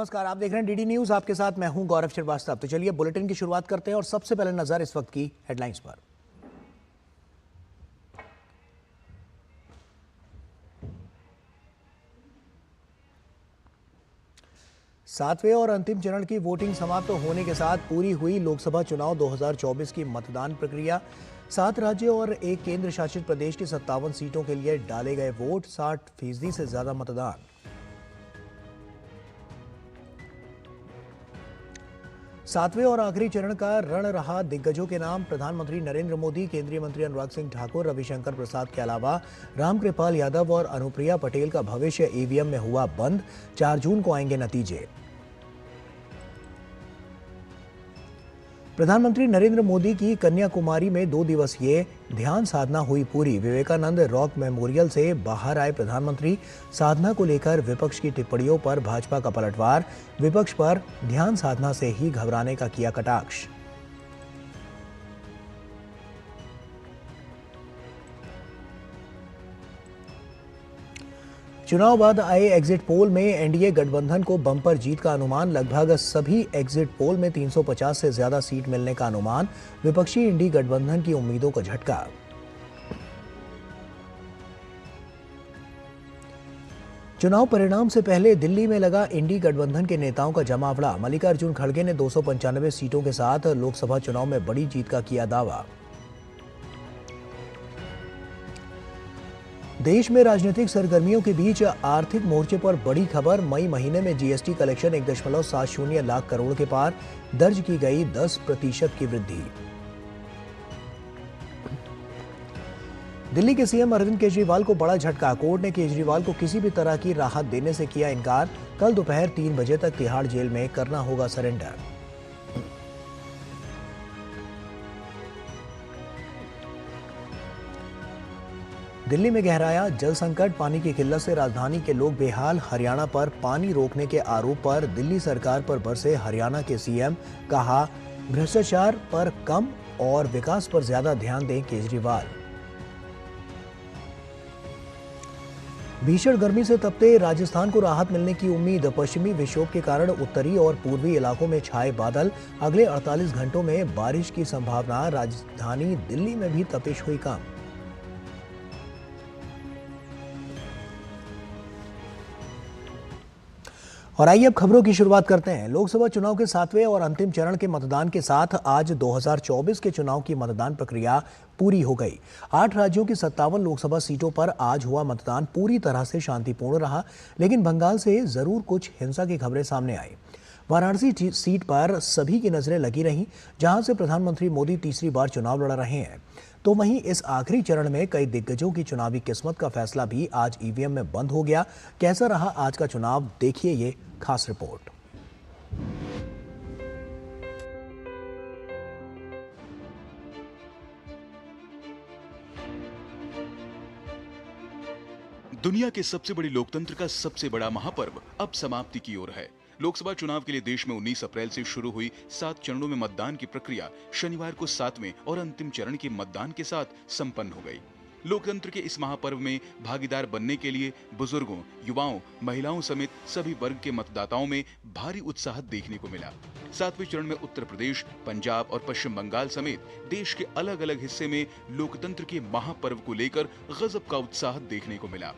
नमस्कार, आप देख रहे हैं डीडी न्यूज। आपके साथ मैं हूं गौरव श्रीवास्तव। तो चलिए बुलेटिन की शुरुआत करते हैं और सबसे पहले नजर इस वक्त की हेडलाइंस पर। सातवें और अंतिम चरण की वोटिंग समाप्त होने के साथ पूरी हुई लोकसभा चुनाव 2024 की मतदान प्रक्रिया। 7 राज्यों और एक केंद्र शासित प्रदेश की 57 सीटों के लिए डाले गए वोट। 60% से ज्यादा मतदान। सातवें और आखिरी चरण का रण रहा दिग्गजों के नाम। प्रधानमंत्री नरेंद्र मोदी, केंद्रीय मंत्री अनुराग सिंह ठाकुर, रविशंकर प्रसाद के अलावा रामकृपाल यादव और अनुप्रिया पटेल का भविष्य ईवीएम में हुआ बंद। 4 जून को आएंगे नतीजे। प्रधानमंत्री नरेंद्र मोदी की कन्याकुमारी में 2 दिवसीय ध्यान साधना हुई पूरी। विवेकानंद रॉक मेमोरियल से बाहर आए प्रधानमंत्री। साधना को लेकर विपक्ष की टिप्पणियों पर भाजपा का पलटवार। विपक्ष पर ध्यान साधना से ही घबराने का किया कटाक्ष। चुनाव बाद आए एग्जिट पोल में एनडीए गठबंधन को बम्पर जीत का अनुमान। लगभग सभी एग्जिट पोल में 350 से ज्यादा सीट मिलने का अनुमान। विपक्षी इंडी गठबंधन की उम्मीदों को झटका। चुनाव परिणाम से पहले दिल्ली में लगा इंडी गठबंधन के नेताओं का जमावड़ा। मल्लिकार्जुन खड़गे ने 295 सीटों के साथ लोकसभा चुनाव में बड़ी जीत का किया दावा। देश में राजनीतिक सरगर्मियों के बीच आर्थिक मोर्चे पर बड़ी खबर। मई महीने में जीएसटी कलेक्शन 1.70 लाख करोड़ के पार। दर्ज की गई 10% की वृद्धि। दिल्ली के सीएम अरविंद केजरीवाल को बड़ा झटका। कोर्ट ने केजरीवाल को किसी भी तरह की राहत देने से किया इनकार। कल दोपहर 3 बजे तक तिहाड़ जेल में करना होगा सरेंडर। दिल्ली में गहराया जल संकट। पानी की किल्लत से राजधानी के लोग बेहाल। हरियाणा पर पानी रोकने के आरोप पर दिल्ली सरकार पर बरसे हरियाणा के सीएम। कहा, भ्रष्टाचार पर कम और विकास पर ज्यादा ध्यान दें केजरीवाल। भीषण गर्मी से तपते राजस्थान को राहत मिलने की उम्मीद। पश्चिमी विक्षोभ के कारण उत्तरी और पूर्वी इलाकों में छाए बादल। अगले 48 घंटों में बारिश की संभावना। राजधानी दिल्ली में भी तपिश हुई कम। और आइए अब खबरों की शुरुआत करते हैं। लोकसभा चुनाव के 7वें और अंतिम चरण के मतदान के साथ आज 2024 के चुनाव की मतदान प्रक्रिया पूरी हो गई। 8 राज्यों की 57 लोकसभा सीटों पर आज हुआ मतदान पूरी तरह से शांतिपूर्ण रहा, लेकिन बंगाल से जरूर कुछ हिंसा की खबरें सामने आई। वाराणसी सीट पर सभी की नजरें लगी रहीं, जहां से प्रधानमंत्री मोदी तीसरी बार चुनाव लड़ रहे हैं। तो वहीं इस आखिरी चरण में कई दिग्गजों की चुनावी किस्मत का फैसला भी आज ईवीएम में बंद हो गया। कैसा रहा आज का चुनाव, देखिए ये खास रिपोर्ट। दुनिया के सबसे बड़ी लोकतंत्र का सबसे बड़ा महापर्व अब समाप्ति की ओर है। लोकसभा चुनाव के लिए देश में 19 अप्रैल से शुरू हुई 7 चरणों में मतदान की प्रक्रिया शनिवार को 7वें और अंतिम चरण के मतदान के साथ संपन्न हो गई। लोकतंत्र के इस महापर्व में भागीदार बनने के लिए बुजुर्गों, युवाओं, महिलाओं समेत सभी वर्ग के मतदाताओं में भारी उत्साह देखने को मिला। 7वें चरण में उत्तर प्रदेश, पंजाब और पश्चिम बंगाल समेत देश के अलग अलग हिस्से में लोकतंत्र के महापर्व को लेकर गजब का उत्साह देखने को मिला।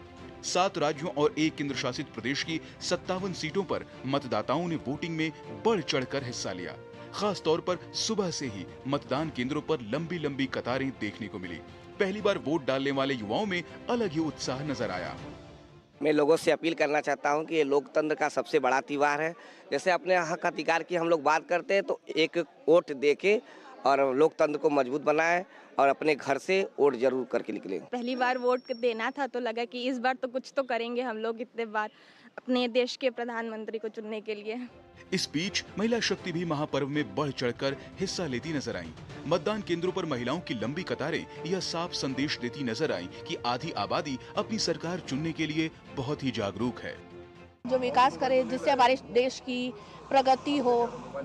7 राज्यों और एक केंद्र शासित प्रदेश की 57 सीटों पर मतदाताओं ने वोटिंग में बढ़ चढ़कर हिस्सा लिया। खास तौर पर सुबह से ही मतदान केंद्रों पर लंबी लंबी कतारें देखने को मिली। पहली बार वोट डालने वाले युवाओं में अलग ही उत्साह नजर आया। मैं लोगों से अपील करना चाहता हूं कि ये लोकतंत्र का सबसे बड़ा त्योहार है। जैसे अपने हक अधिकार की हम लोग बात करते हैं, तो एक वोट देके और लोकतंत्र को मजबूत बनाए और अपने घर से वोट जरूर करके निकले। पहली बार वोट देना था तो लगा कि इस बार तो कुछ तो करेंगे हम लोग इतने बार अपने देश के प्रधानमंत्री को चुनने के लिए। इस बीच महिला शक्ति भी महापर्व में बढ़ चढ़कर हिस्सा लेती नजर आईं। मतदान केंद्रों पर महिलाओं की लंबी कतारें यह साफ संदेश देती नजर आईं कि आधी आबादी अपनी सरकार चुनने के लिए बहुत ही जागरूक है। जो विकास करे, जिससे हमारे देश की प्रगति हो,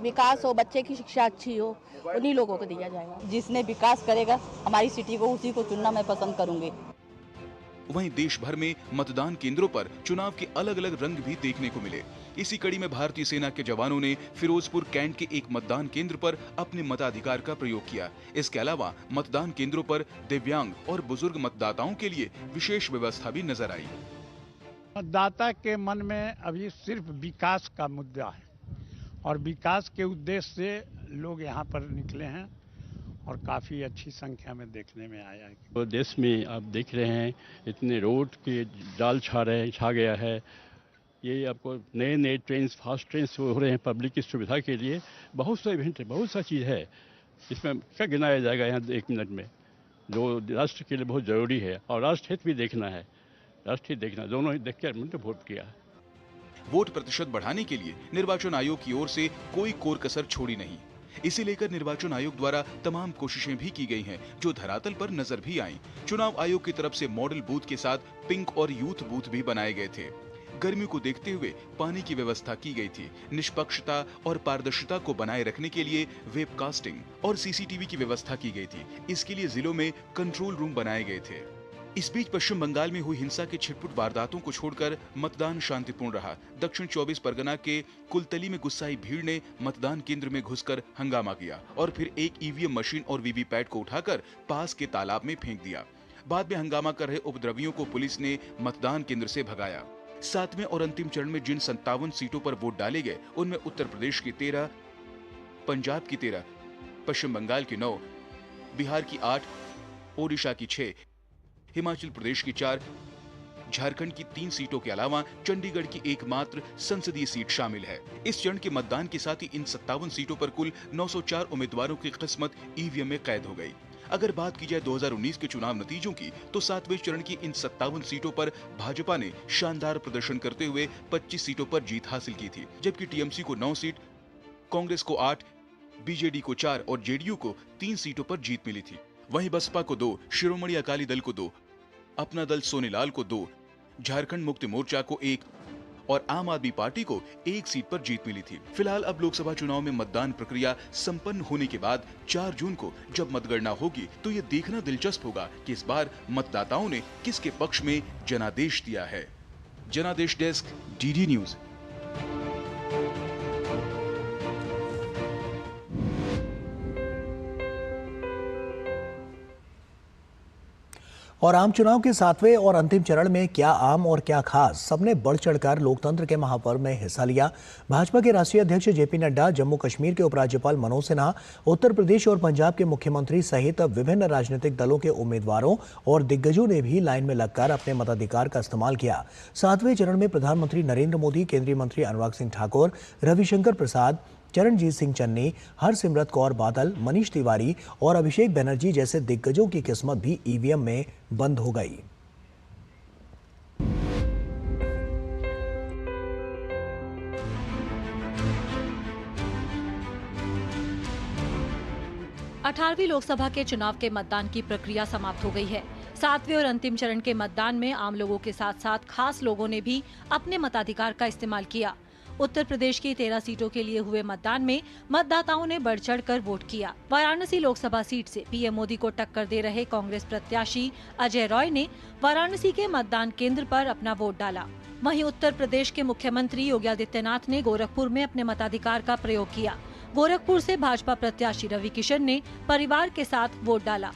विकास हो, बच्चे की शिक्षा अच्छी हो, उन्हीं लोगों को दिया जाएगा। जिसने विकास करेगा हमारी सिटी को, उसी को चुनना मैं पसंद करूंगी। वहीं देश भर में मतदान केंद्रों पर चुनाव के अलग अलग रंग भी देखने को मिले। इसी कड़ी में भारतीय सेना के जवानों ने फिरोजपुर कैंट के एक मतदान केंद्र पर अपने मताधिकार का प्रयोग किया। इसके अलावा मतदान केंद्रों पर दिव्यांग और बुजुर्ग मतदाताओं के लिए विशेष व्यवस्था भी नजर आई। मतदाता के मन में अभी सिर्फ विकास का मुद्दा है और विकास के उद्देश्य से लोग यहाँ पर निकले हैं और काफ़ी अच्छी संख्या में देखने में आया है। तो देश में आप देख रहे हैं इतने रोड के जाल छा गया है। ये आपको नए नए ट्रेन, फास्ट ट्रेन हो रहे हैं पब्लिक की सुविधा के लिए। बहुत सा इवेंट है, बहुत सा चीज़ है, इसमें क्या गिनाया जाएगा यहाँ 1 मिनट में, जो राष्ट्र के लिए बहुत ज़रूरी है। और राष्ट्र हित भी देखना है, राष्ट्र हित देखना, दोनों ही देख कर मैंने वोट किया। वोट प्रतिशत बढ़ाने के लिए निर्वाचन आयोग की ओर से कोई कोर कसर छोड़ी नहीं। इसे लेकर निर्वाचन आयोग द्वारा तमाम कोशिशें भी की गई हैं, जो धरातल पर नजर भी आईं। चुनाव आयोग की तरफ से मॉडल बूथ के साथ पिंक और यूथ बूथ भी बनाए गए थे। गर्मी को देखते हुए पानी की व्यवस्था की गई थी। निष्पक्षता और पारदर्शिता को बनाए रखने के लिए वेबकास्टिंग और सीसीटीवी की व्यवस्था की गई थी। इसके लिए जिलों में कंट्रोल रूम बनाए गए थे। इस बीच पश्चिम बंगाल में हुई हिंसा के छिटपुट वारदातों को छोड़कर मतदान शांतिपूर्ण रहा। दक्षिण 24 परगना के कुलतली में गुस्साई भीड़ ने मतदान केंद्र में घुसकर हंगामा किया और फिर एक ईवीएम मशीन और वीवीपैट को उठाकर पास के तालाब में फेंक दिया। बाद में हंगामा कर रहे उपद्रवियों को पुलिस ने मतदान केंद्र से भगाया। 7वें और अंतिम चरण में जिन 57 सीटों पर वोट डाले गए, उनमें उत्तर प्रदेश की 13, पंजाब की 13, पश्चिम बंगाल की 9, बिहार की 8, ओडिशा की 6, हिमाचल प्रदेश की 4, झारखंड की 3 सीटों के अलावा चंडीगढ़ की एकमात्र संसदीय सीट शामिल है। इस चरण के मतदान के साथ ही इन 57 सीटों पर कुल 904 उम्मीदवारों की किस्मत ईवीएम में कैद हो गई। अगर बात की जाए 2019 के चुनाव नतीजों की, तो 7वें चरण की इन 57 सीटों पर भाजपा ने शानदार प्रदर्शन करते हुए 25 सीटों पर जीत हासिल की थी, जबकि टीएमसी को 9 सीट, कांग्रेस को 8, बीजेडी को 4 और जेडीयू को 3 सीटों पर जीत मिली थी। वहीं बसपा को 2, शिरोमणि अकाली दल को 2, अपना दल सोनेलाल को 2, झारखंड मुक्ति मोर्चा को 1 और आम आदमी पार्टी को 1 सीट पर जीत मिली थी। फिलहाल अब लोकसभा चुनाव में मतदान प्रक्रिया संपन्न होने के बाद 4 जून को जब मतगणना होगी, तो ये देखना दिलचस्प होगा कि इस बार मतदाताओं ने किसके पक्ष में जनादेश दिया है। जनादेश डेस्क, डीडी न्यूज। और आम चुनाव के 7वें और अंतिम चरण में क्या आम और क्या खास, सबने बढ़ चढ़कर लोकतंत्र के महापर्व में हिस्सा लिया। भाजपा के राष्ट्रीय अध्यक्ष जेपी नड्डा, जम्मू कश्मीर के उपराज्यपाल मनोज सिन्हा, उत्तर प्रदेश और पंजाब के मुख्यमंत्री सहित विभिन्न राजनीतिक दलों के उम्मीदवारों और दिग्गजों ने भी लाइन में लगकर अपने मताधिकार का इस्तेमाल किया। 7वें चरण में प्रधानमंत्री नरेंद्र मोदी, केंद्रीय मंत्री अनुराग सिंह ठाकुर, रविशंकर प्रसाद, चरणजीत सिंह चन्नी, हरसिमरत कौर बादल, मनीष तिवारी और अभिषेक बनर्जी जैसे दिग्गजों की किस्मत भी ईवीएम में बंद हो गई। अठारहवीं लोकसभा के चुनाव के मतदान की प्रक्रिया समाप्त हो गई है। 7वें और अंतिम चरण के मतदान में आम लोगों के साथ साथ खास लोगों ने भी अपने मताधिकार का इस्तेमाल किया। उत्तर प्रदेश की 13 सीटों के लिए हुए मतदान में मतदाताओं ने बढ़ चढ़कर वोट किया। वाराणसी लोकसभा सीट से पीएम मोदी को टक्कर दे रहे कांग्रेस प्रत्याशी अजय रॉय ने वाराणसी के मतदान केंद्र पर अपना वोट डाला। वहीं उत्तर प्रदेश के मुख्यमंत्री योगी आदित्यनाथ ने गोरखपुर में अपने मताधिकार का प्रयोग किया। गोरखपुर से भाजपा प्रत्याशी रवि किशन ने परिवार के साथ वोट डाला।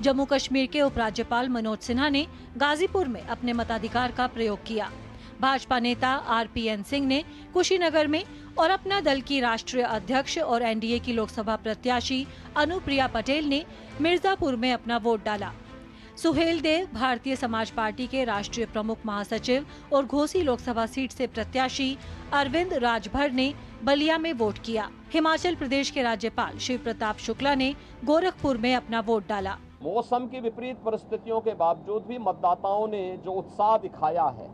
जम्मू कश्मीर के उपराज्यपाल मनोज सिन्हा ने गाजीपुर में अपने मताधिकार का प्रयोग किया। भाजपा नेता आरपीएन सिंह ने कुशीनगर में और अपना दल की राष्ट्रीय अध्यक्ष और एनडीए की लोकसभा प्रत्याशी अनुप्रिया पटेल ने मिर्जापुर में अपना वोट डाला। सुहेल देव भारतीय समाज पार्टी के राष्ट्रीय प्रमुख महासचिव और घोसी लोकसभा सीट से प्रत्याशी अरविंद राजभर ने बलिया में वोट किया। हिमाचल प्रदेश के राज्यपाल शिव प्रताप शुक्ला ने गोरखपुर में अपना वोट डाला। मौसम की विपरीत परिस्थितियों के बावजूद भी मतदाताओं ने जो उत्साह दिखाया है,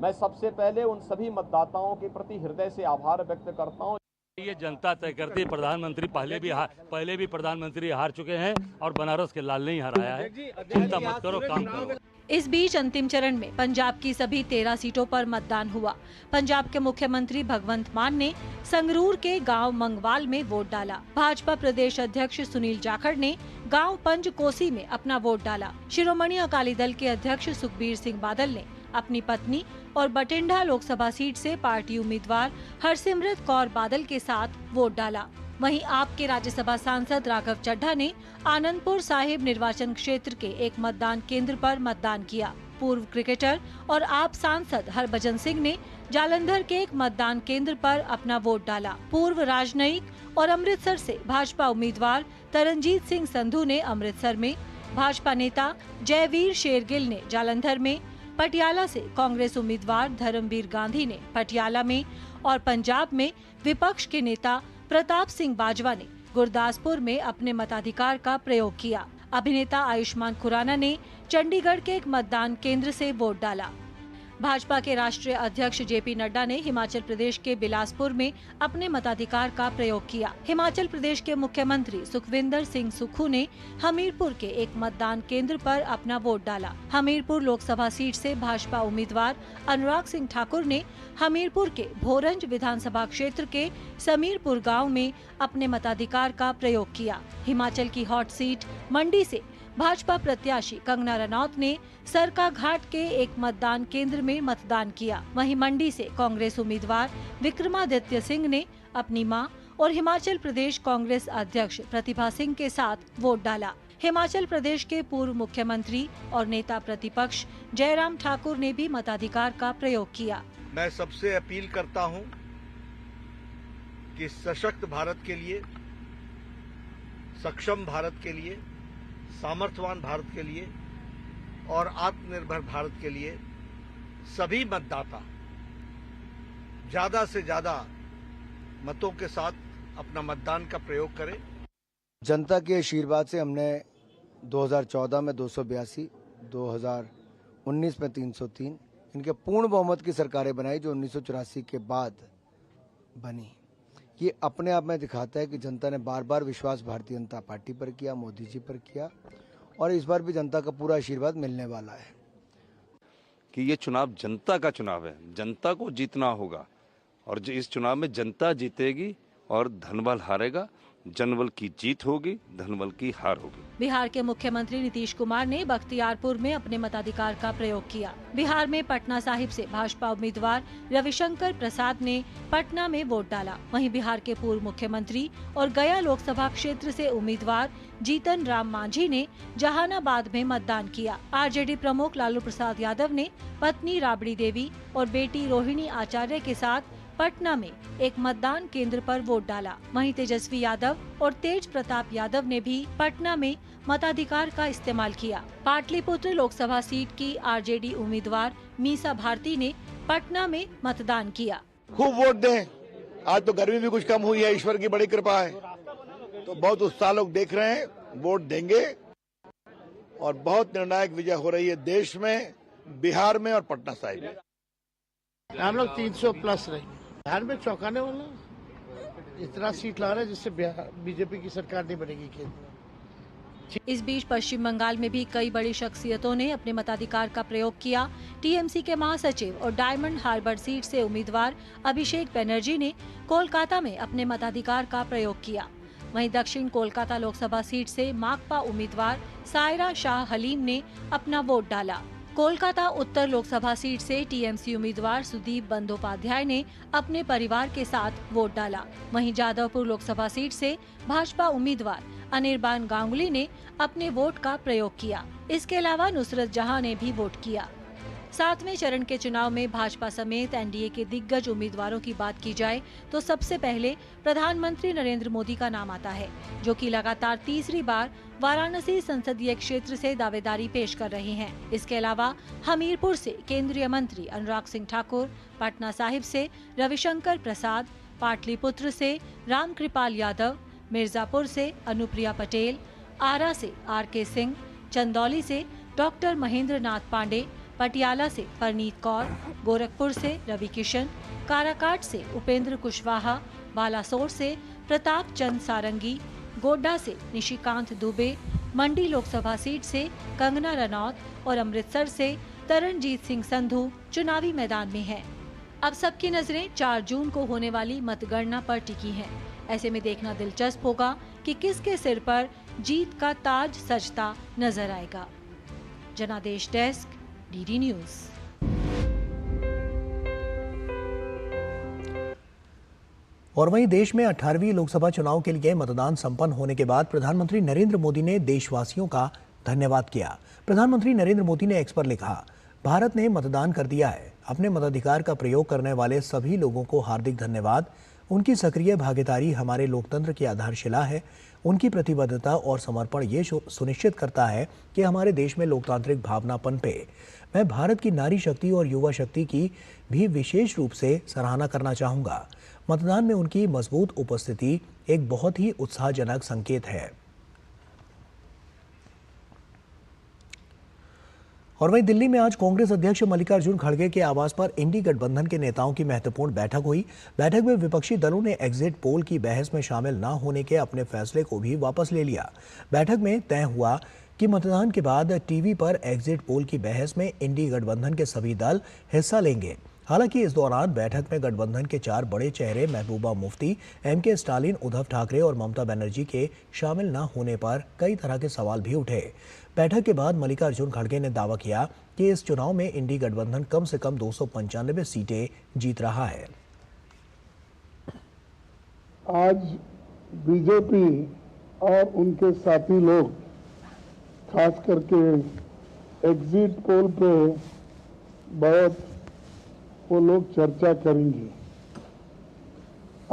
मैं सबसे पहले उन सभी मतदाताओं के प्रति हृदय से आभार व्यक्त करता हूं। ये जनता तय करती है। प्रधानमंत्री पहले भी प्रधानमंत्री हार चुके हैं और बनारस के लाल ने ही हराया है। चिंता मत करो, काम करो। इस बीच अंतिम चरण में पंजाब की सभी 13 सीटों पर मतदान हुआ। पंजाब के मुख्यमंत्री भगवंत मान ने संगरूर के गांव मंगवाल में वोट डाला। भाजपा प्रदेश अध्यक्ष सुनील जाखड़ ने गांव पंचकोसी में अपना वोट डाला। शिरोमणि अकाली दल के अध्यक्ष सुखबीर सिंह बादल ने अपनी पत्नी और बठिंडा लोकसभा सीट से पार्टी उम्मीदवार हरसिमरत कौर बादल के साथ वोट डाला। वहीं आपके राज्यसभा सांसद राघव चड्ढा ने आनंदपुर साहिब निर्वाचन क्षेत्र के एक मतदान केंद्र पर मतदान किया। पूर्व क्रिकेटर और आप सांसद हरभजन सिंह ने जालंधर के एक मतदान केंद्र पर अपना वोट डाला। पूर्व राजनयिक और अमृतसर से भाजपा उम्मीदवार तरनजीत सिंह संधू ने अमृतसर में, भाजपा नेता जयवीर शेरगिल ने जालंधर में, पटियाला से कांग्रेस उम्मीदवार धर्मवीर गांधी ने पटियाला में और पंजाब में विपक्ष के नेता प्रताप सिंह बाजवा ने गुरदासपुर में अपने मताधिकार का प्रयोग किया। अभिनेता आयुष्मान खुराना ने चंडीगढ़ के एक मतदान केंद्र से वोट डाला। भाजपा के राष्ट्रीय अध्यक्ष जेपी नड्डा ने हिमाचल प्रदेश के बिलासपुर में अपने मताधिकार का प्रयोग किया। हिमाचल प्रदेश के मुख्यमंत्री सुखविंदर सिंह सुक्खू ने हमीरपुर के एक मतदान केंद्र पर अपना वोट डाला। हमीरपुर लोकसभा सीट से भाजपा उम्मीदवार अनुराग सिंह ठाकुर ने हमीरपुर के भोरंज विधानसभा क्षेत्र के समीरपुर गाँव में अपने मताधिकार का प्रयोग किया। हिमाचल की हॉट सीट मंडी से भाजपा प्रत्याशी कंगना रनौत ने सरका घाट के एक मतदान केंद्र में मतदान किया। वहीं मंडी से कांग्रेस उम्मीदवार विक्रमादित्य सिंह ने अपनी मां और हिमाचल प्रदेश कांग्रेस अध्यक्ष प्रतिभा सिंह के साथ वोट डाला। हिमाचल प्रदेश के पूर्व मुख्यमंत्री और नेता प्रतिपक्ष जयराम ठाकुर ने भी मताधिकार का प्रयोग किया। मैं सबसे अपील करता हूं कि सशक्त भारत के लिए, सक्षम भारत के लिए, सामर्थ्यवान भारत के लिए और आत्मनिर्भर भारत के लिए सभी मतदाता ज्यादा से ज्यादा मतों के साथ अपना मतदान का प्रयोग करें। जनता के आशीर्वाद से हमने 2014 में 282, 2019 में 303 इनके पूर्ण बहुमत की सरकारें बनाई जो 1984 के बाद बनी। ये अपने आप में दिखाता है कि जनता ने बार बार विश्वास भारतीय जनता पार्टी पर किया, मोदी जी पर किया और इस बार भी जनता का पूरा आशीर्वाद मिलने वाला है कि ये चुनाव जनता का चुनाव है, जनता को जीतना होगा और इस चुनाव में जनता जीतेगी और धनबल हारेगा। जनबल की जीत होगी, धनबल की हार होगी। बिहार के मुख्यमंत्री नीतीश कुमार ने बख्तियारपुर में अपने मताधिकार का प्रयोग किया। बिहार में पटना साहिब से भाजपा उम्मीदवार रविशंकर प्रसाद ने पटना में वोट डाला। वहीं बिहार के पूर्व मुख्यमंत्री और गया लोकसभा क्षेत्र से उम्मीदवार जीतन राम मांझी ने जहानाबाद में मतदान किया। आरजेडी प्रमुख लालू प्रसाद यादव ने पत्नी राबड़ी देवी और बेटी रोहिणी आचार्य के साथ पटना में एक मतदान केंद्र पर वोट डाला। वहीं तेजस्वी यादव और तेज प्रताप यादव ने भी पटना में मताधिकार का इस्तेमाल किया। पाटलिपुत्र लोकसभा सीट की आरजेडी उम्मीदवार मीसा भारती ने पटना में मतदान किया। खूब वोट दें, आज तो गर्मी भी कुछ कम हुई है, ईश्वर की बड़ी कृपा है, तो बहुत उत्साह लोग देख रहे हैं, वोट देंगे और बहुत निर्णायक विजय हो रही है देश में, बिहार में और पटना साहिब में। हम लोग 300 प्लस रहेंगे। बिहार में चौंकाने वाला इतना सीट ला रहे हैं जिससे बीजेपी की सरकार नहीं बनेगी केंद्र। इस बीच पश्चिम बंगाल में भी कई बड़ी शख्सियतों ने अपने मताधिकार का प्रयोग किया। टीएमसी के महासचिव और डायमंड हार्बर सीट से उम्मीदवार अभिषेक बनर्जी ने कोलकाता में अपने मताधिकार का प्रयोग किया। वहीं दक्षिण कोलकाता लोकसभा सीट से माकपा उम्मीदवार सायरा शाह हलीम ने अपना वोट डाला। कोलकाता उत्तर लोकसभा सीट से टीएमसी उम्मीदवार सुदीप बंदोपाध्याय ने अपने परिवार के साथ वोट डाला। वहीं जादवपुर लोकसभा सीट से भाजपा उम्मीदवार अनिर्बान गांगुली ने अपने वोट का प्रयोग किया। इसके अलावा नुसरत जहां ने भी वोट किया। 7वें चरण के चुनाव में भाजपा समेत एनडीए के दिग्गज उम्मीदवारों की बात की जाए तो सबसे पहले प्रधानमंत्री नरेंद्र मोदी का नाम आता है, जो कि लगातार तीसरी बार वाराणसी संसदीय क्षेत्र से दावेदारी पेश कर रहे हैं। इसके अलावा हमीरपुर से केंद्रीय मंत्री अनुराग सिंह ठाकुर, पटना साहिब से रविशंकर प्रसाद, पाटलिपुत्र से रामकृपाल यादव, मिर्जापुर से अनुप्रिया पटेल, आरा से आरके सिंह, चंदौली से डॉक्टर महेंद्र नाथ पांडे, पटियाला से परनीत कौर, गोरखपुर से रवि किशन, काराकाट से उपेंद्र कुशवाहा बालासोर से प्रताप चंद सारंगी, गोड्डा से निशिकांत दुबे, मंडी लोकसभा सीट से कंगना रनौत और अमृतसर से तरनजीत सिंह संधू चुनावी मैदान में हैं। अब सबकी नजरें 4 जून को होने वाली मतगणना पर टिकी हैं। ऐसे में देखना दिलचस्प होगा कि किसके सिर पर जीत का ताज सजता नजर आएगा। जनादेश डेस्क, डीडी न्यूज। और वहीं देश में 18वीं लोकसभा चुनाव के लिए मतदान संपन्न होने के बाद प्रधानमंत्री नरेंद्र मोदी ने देशवासियों का धन्यवाद किया। प्रधानमंत्री नरेंद्र मोदी ने एक्स पर लिखा, भारत ने मतदान कर दिया है। अपने मताधिकार का प्रयोग करने वाले सभी लोगों को हार्दिक धन्यवाद। उनकी सक्रिय भागीदारी हमारे लोकतंत्र की आधारशिला है। उनकी प्रतिबद्धता और समर्पण ये सुनिश्चित करता है कि हमारे देश में लोकतांत्रिक भावना पनपे। मैं भारत की नारी शक्ति और युवा शक्ति की भी विशेष रूप से सराहना करना चाहूँगा। मतदान में उनकी मजबूत उपस्थिति एक बहुत ही उत्साहजनक संकेत है। और वहीं दिल्ली में आज कांग्रेस अध्यक्ष मल्लिकार्जुन खड़गे के आवास पर इंडी गठबंधन के नेताओं की महत्वपूर्ण बैठक हुई। बैठक में विपक्षी दलों ने एग्जिट पोल की बहस में शामिल न होने के अपने फैसले को भी वापस ले लिया। बैठक में तय हुआ कि मतदान के बाद टीवी पर एग्जिट पोल की बहस में इंडी गठबंधन के सभी दल हिस्सा लेंगे। हालांकि इस दौरान बैठक में गठबंधन के 4 बड़े चेहरे महबूबा मुफ्ती, एमके स्टालिन, उद्धव ठाकरे और ममता बनर्जी के शामिल न होने पर कई तरह के सवाल भी उठे। बैठक के बाद मल्लिकार्जुन खड़गे ने दावा किया कि इस चुनाव में इंडी गठबंधन कम से कम 295 सीटें जीत रहा है। आज बीजेपी और उनके साथी लोग खास करके एग्जिट पोल पे बहुत वो लोग चर्चा करेंगे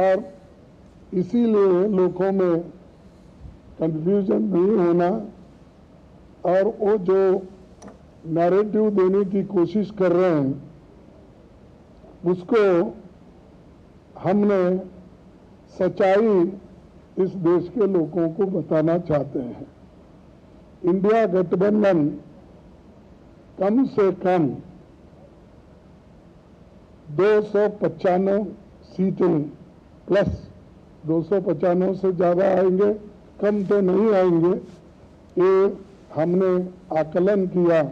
और इसीलिए लोगों में कंफ्यूजन नहीं होना और वो जो नैरेटिव देने की कोशिश कर रहे हैं उसको हमने सच्चाई इस देश के लोगों को बताना चाहते हैं। इंडिया गठबंधन कम से कम 295 सीटें प्लस 295 से ज़्यादा आएंगे, कम तो नहीं आएंगे। ये हमने आकलन किया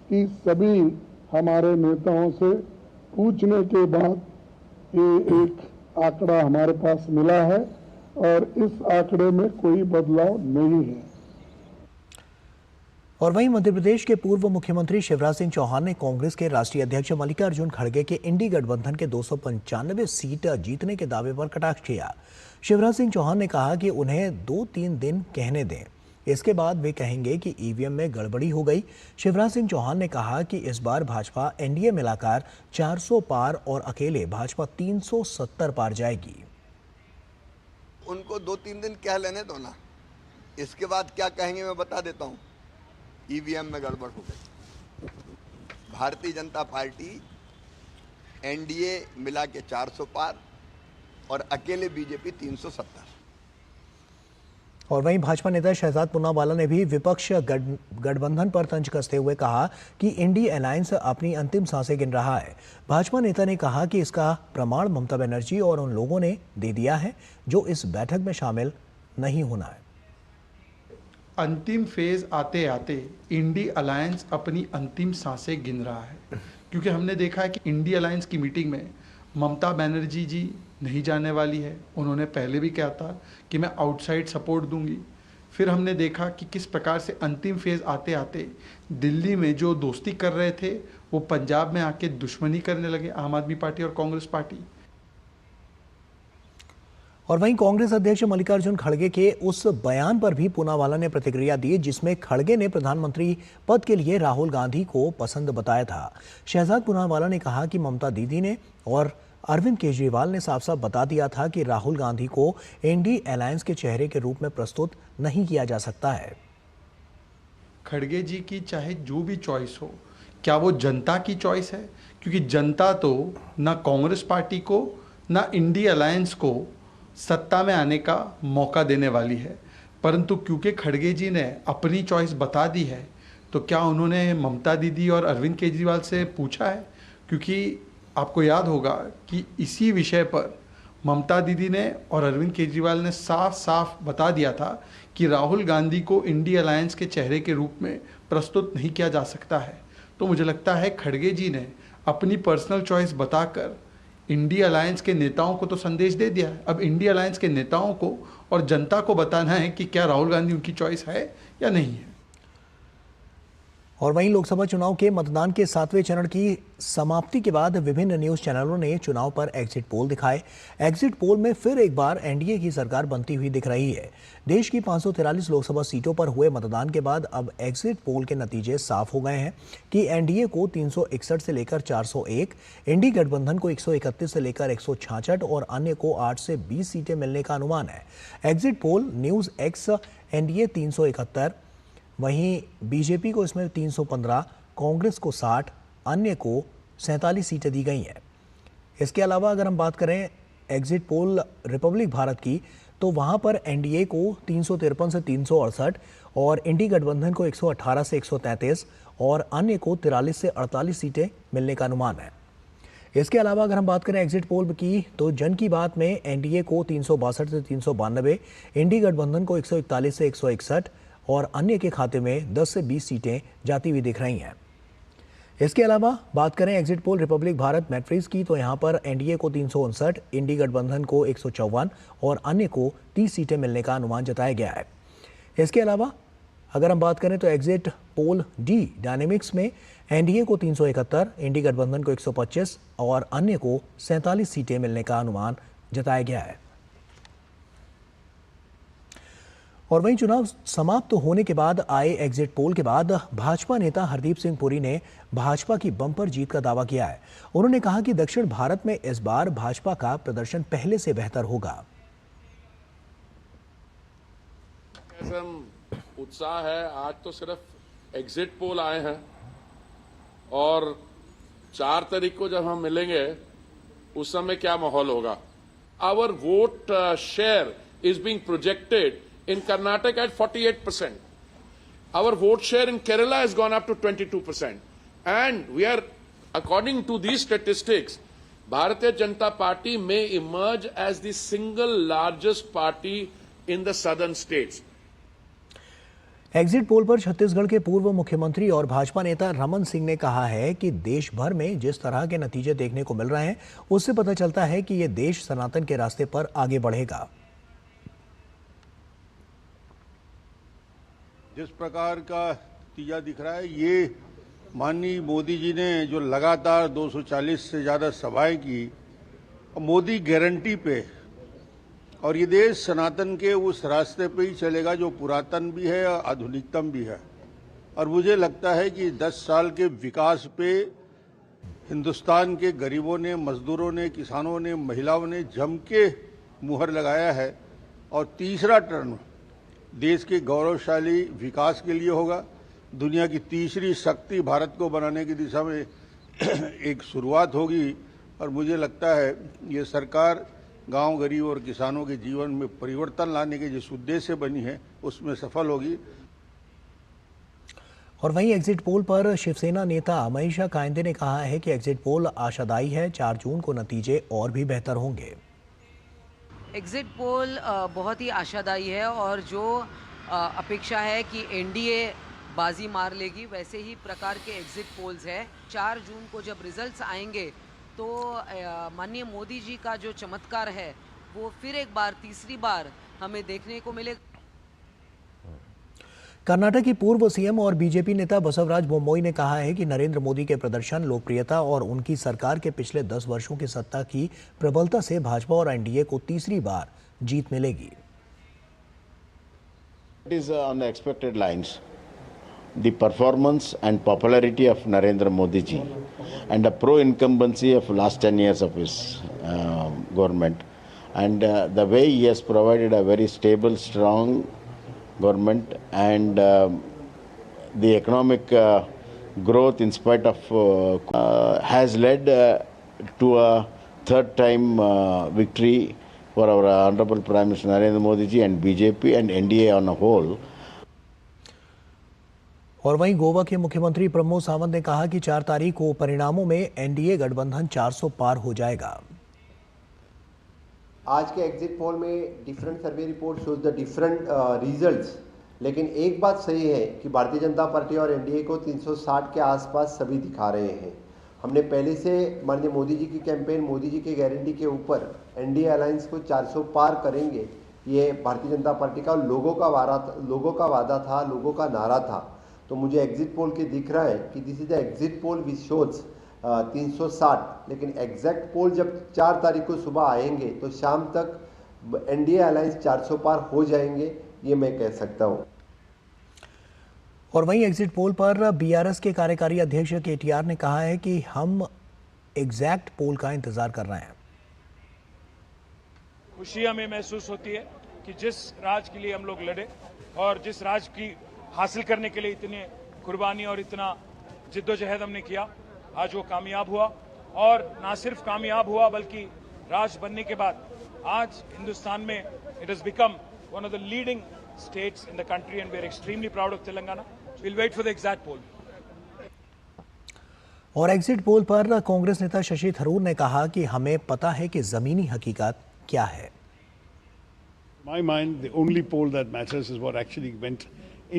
कि सभी हमारे नेताओं से पूछने के बाद ये एक आंकड़ा हमारे पास मिला है और इस आंकड़े में कोई बदलाव नहीं है। और वहीं मध्य प्रदेश के पूर्व मुख्यमंत्री शिवराज सिंह चौहान ने कांग्रेस के राष्ट्रीय अध्यक्ष मल्लिकार्जुन खड़गे के इंडी गठबंधन के 295 सीट जीतने के दावे पर कटाक्ष किया। शिवराज सिंह चौहान ने कहा कि उन्हें 2-3 दिन कहने दें, इसके बाद वे कहेंगे कि ईवीएम में गड़बड़ी हो गई। शिवराज सिंह चौहान ने कहा कि इस बार भाजपा एनडीए मिलाकर 400 पार और अकेले भाजपा 370 पार जाएगी। उनको 2-3 दिन कह लेने दो ना, इसके बाद क्या कहेंगे मैं बता देता हूँ। ईवीएम में गड़बड़ हो गई। भारतीय जनता पार्टी एनडीए मिला के 400 पार और अकेले बीजेपी 370। और वहीं भाजपा नेता शहजाद पूनावाला ने भी विपक्ष गठबंधन पर तंज कसते हुए कहा कि इंडी अलायंस अपनी अंतिम सांसें गिन रहा है। भाजपा नेता ने कहा कि इसका प्रमाण ममता बनर्जी और उन लोगों ने दे दिया है जो इस बैठक में शामिल नहीं होना है। अंतिम फेज आते आते इंडी अलायंस अपनी अंतिम सांसें गिन रहा है, क्योंकि हमने देखा है कि इंडी अलायंस की मीटिंग में ममता बनर्जी जी नहीं जाने वाली है। उन्होंने पहले भी कहा था कि मैं आउटसाइड सपोर्ट दूंगी। फिर हमने देखा कि किस प्रकार से अंतिम फेज आते आते दिल्ली में जो दोस्ती कर रहे थे वो पंजाब में आके दुश्मनी करने लगे, आम आदमी पार्टी और कांग्रेस पार्टी। और वहीं कांग्रेस अध्यक्ष मल्लिकार्जुन खड़गे के उस बयान पर भी पूनावाला ने प्रतिक्रिया दी जिसमें खड़गे ने प्रधानमंत्री पद के लिए राहुल गांधी को पसंद बताया था। शहजाद पूनावाला ने कहा कि ममता दीदी ने और अरविंद केजरीवाल ने साफ साफ बता दिया था कि राहुल गांधी को इंडी अलायंस के चेहरे के रूप में प्रस्तुत नहीं किया जा सकता है। खड़गे जी की चाहे जो भी चॉइस हो, क्या वो जनता की चॉइस है? क्योंकि जनता तो ना कांग्रेस पार्टी को ना इंडी अलायंस को सत्ता में आने का मौका देने वाली है, परंतु क्योंकि खड़गे जी ने अपनी चॉइस बता दी है तो क्या उन्होंने ममता दीदी और अरविंद केजरीवाल से पूछा है? क्योंकि आपको याद होगा कि इसी विषय पर ममता दीदी ने और अरविंद केजरीवाल ने साफ साफ बता दिया था कि राहुल गांधी को इंडी अलायंस के चेहरे के रूप में प्रस्तुत नहीं किया जा सकता है। तो मुझे लगता है खड़गे जी ने अपनी पर्सनल चॉइस बताकर इंडी अलायंस के नेताओं को तो संदेश दे दिया है। अब इंडी अलायंस के नेताओं को और जनता को बताना है कि क्या राहुल गांधी उनकी चॉइस है या नहीं है। और वहीं लोकसभा चुनाव के मतदान के 7वें चरण की समाप्ति के बाद विभिन्न न्यूज चैनलों ने चुनाव पर एग्जिट पोल दिखाए। एग्जिट पोल में फिर एक बार एनडीए की सरकार बनती हुई दिख रही है। देश की 543 लोकसभा सीटों पर हुए मतदान के बाद अब एग्जिट पोल के नतीजे साफ हो गए हैं कि एनडीए को 361 से लेकर 401, इंडी गठबंधन को 131 से लेकर 166 और अन्य को 8 से 20 सीटें मिलने का अनुमान है। Exit poll news ex NDA 371, वहीं बीजेपी को इसमें 315, कांग्रेस को 60, अन्य को 47 सीटें दी गई हैं। इसके अलावा अगर हम बात करें एग्जिट पोल रिपब्लिक भारत की, तो वहां पर एनडीए को 353 से 368 और इंडी गठबंधन को 118 से 133 और अन्य को 43 से 48 सीटें मिलने का अनुमान है। इसके अलावा अगर हम बात करें एग्जिट पोल की, तो जन की बात में एनडीए को 362 से 392, इंडी गठबंधन को 141 से 161 और अन्य के खाते में 10 से 20 सीटें जाती हुई दिख रही हैं। इसके अलावा बात करें exit poll Republic Bharat matrix की, तो यहां पर एनडीए को 359, इंडी गठबंधन को 154 और अन्य को 30 सीटें मिलने का अनुमान जताया गया है। इसके अलावा अगर हम बात करें तो एग्जिट पोल डी डायनेमिक्स में एनडीए को 371, इंडी गठबंधन को 125 और अन्य को 47 सीटें मिलने का अनुमान जताया गया है। और वहीं चुनाव समाप्त होने के बाद आए एग्जिट पोल के बाद भाजपा नेता हरदीप सिंह पुरी ने भाजपा की बम्पर जीत का दावा किया है। उन्होंने कहा कि दक्षिण भारत में इस बार भाजपा का प्रदर्शन पहले से बेहतर होगा। उत्साह है, आज तो सिर्फ एग्जिट पोल आए हैं और 4 तारीख को जब हम मिलेंगे उस समय क्या माहौल होगा। Our vote share is being projected in Karnataka at 48%. Our vote share in Kerala has gone up to 22%. And we are, according to these statistics, Bharatiya Janata Party may emerge as the single largest party in the southern states. Exit poll पर छत्तीसगढ़ के पूर्व मुख्यमंत्री और भाजपा नेता रमन सिंह ने कहा है कि देश भर में जिस तरह के नतीजे देखने को मिल रहे हैं, उससे पता चलता है कि ये देश सनातन के रास्ते पर आगे बढ़ेगा। जिस प्रकार का नतीजा दिख रहा है, ये माननीय मोदी जी ने जो लगातार 240 से ज़्यादा सभाएं की, मोदी गारंटी पे, और ये देश सनातन के उस रास्ते पे ही चलेगा जो पुरातन भी है और आधुनिकतम भी है। और मुझे लगता है कि 10 साल के विकास पे हिंदुस्तान के गरीबों ने, मजदूरों ने, किसानों ने, महिलाओं ने जम के मुहर लगाया है। और तीसरा टर्म देश के गौरवशाली विकास के लिए होगा। दुनिया की तीसरी शक्ति भारत को बनाने की दिशा में एक शुरुआत होगी। और मुझे लगता है ये सरकार गांव, गरीब और किसानों के जीवन में परिवर्तन लाने के जिस उद्देश्य से बनी है उसमें सफल होगी। और वहीं एग्जिट पोल पर शिवसेना नेता मनीषा कायंदे ने कहा है कि एग्जिट पोल आशादायी है, 4 जून को नतीजे और भी बेहतर होंगे। एग्जिट पोल बहुत ही आशादायी है और जो अपेक्षा है कि एनडीए बाजी मार लेगी, वैसे ही प्रकार के एग्जिट पोल्स है। 4 जून को जब रिजल्ट्स आएंगे तो माननीय मोदी जी का जो चमत्कार है वो फिर एक बार, तीसरी बार हमें देखने को मिलेगा। कर्नाटक की पूर्व सीएम और बीजेपी नेता बसवराज बोम्मई ने कहा है कि नरेंद्र मोदी के प्रदर्शन, लोकप्रियता और उनकी सरकार के पिछले 10 वर्षों की सत्ता की प्रबलता से भाजपा और एनडीए को तीसरी बार जीत मिलेगी। It is on the expected lines. The performance and popularity of Narendra Modi ji and the pro-incumbency of last 10 years of his government and the way he has provided a very stable, strong government and the economic growth in spite of has led to a third time victory for our Honorable Prime Minister Narendra Modi ji and BJP and NDA on a whole. और वहीं गोवा के मुख्यमंत्री प्रमोद सावंत ने कहा कि 4 तारीख को परिणामों में एनडीए गठबंधन 400 पार हो जाएगा। आज के एग्जिट पोल में different survey report shows the different results, लेकिन एक बात सही है कि भारतीय जनता पार्टी और एनडीए को 360 के आसपास सभी दिखा रहे हैं। हमने पहले से माननीय मोदी जी की कैंपेन, मोदी जी की गारंटी के ऊपर एनडीए अलायंस को 400 पार करेंगे, ये भारतीय जनता पार्टी का लोगों का वादा था, लोगों का नारा था। तो मुझे एग्जिट पोल के दिख रहा है कि this is the exit poll which shows 360, लेकिन एग्जैक्ट पोल जब 4 तारीख को सुबह आएंगे तो शाम तक एनडीए अलायंस 400 पार हो जाएंगे, ये मैं कह सकता हूँ। और वहीं एग्जिट पोल पर बीआरएस के कार्यकारी अध्यक्ष केटीआर ने कहा है कि हम एग्जैक्ट पोल का इंतजार कर रहे हैं। खुशी हमें महसूस होती है कि जिस राज के लिए हम लोग लड़े और जिस राज की हासिल करने के लिए इतनी कुर्बानी और इतना जिद्दोजहद हमने किया, आज वो कामयाब हुआ। और ना सिर्फ कामयाब हुआ बल्कि राज बनने के बाद आज हिंदुस्तान में it has become one of the leading states in the country and we are extremely proud of Telangana. We'll wait for the exact poll. और एग्जिट पोल पर कांग्रेस नेता शशि थरूर ने कहा कि हमें पता है कि जमीनी हकीकत क्या है। My mind, the only poll that matters is what actually went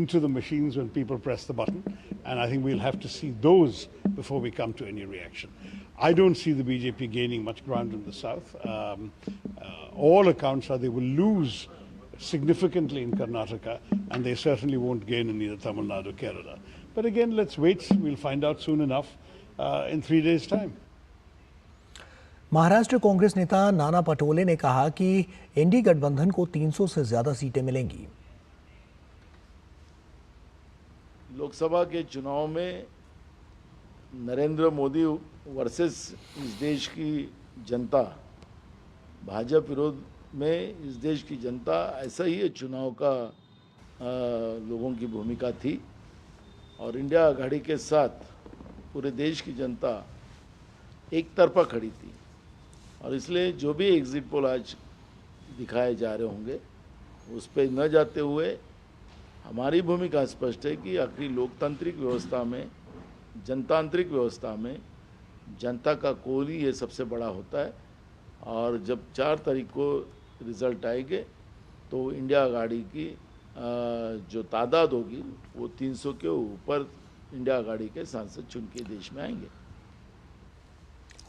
into the machines when people press the button, and I think we'll have to see those before we come to any reaction. I don't see the BJP gaining much ground in the south. All accounts are they will lose significantly in Karnataka, and they certainly won't gain in either Tamil Nadu or Kerala. But again, let's wait. We'll find out soon enough in 3 days' time. Maharashtra Congress नेता नाना पटोले ने कहा कि NDA गठबंधन को 300 से ज्यादा सीटें मिलेंगी। लोकसभा के चुनाव में नरेंद्र मोदी वर्सेस इस देश की जनता, भाजपा विरोध में इस देश की जनता, ऐसा ही चुनाव का लोगों की भूमिका थी। और इंडिया आघाड़ी के साथ पूरे देश की जनता एक तरफा खड़ी थी, और इसलिए जो भी एग्जिट पोल आज दिखाए जा रहे होंगे उस पर न जाते हुए हमारी भूमिका स्पष्ट है कि आखिरी लोकतांत्रिक व्यवस्था में, जनतांत्रिक व्यवस्था में जनता का कौल ही ये सबसे बड़ा होता है। और जब 4 तारीख को रिजल्ट आएंगे तो इंडिया आघाड़ी की जो तादाद होगी वो 300 के ऊपर इंडिया आघाड़ी के सांसद चुन के देश में आएंगे।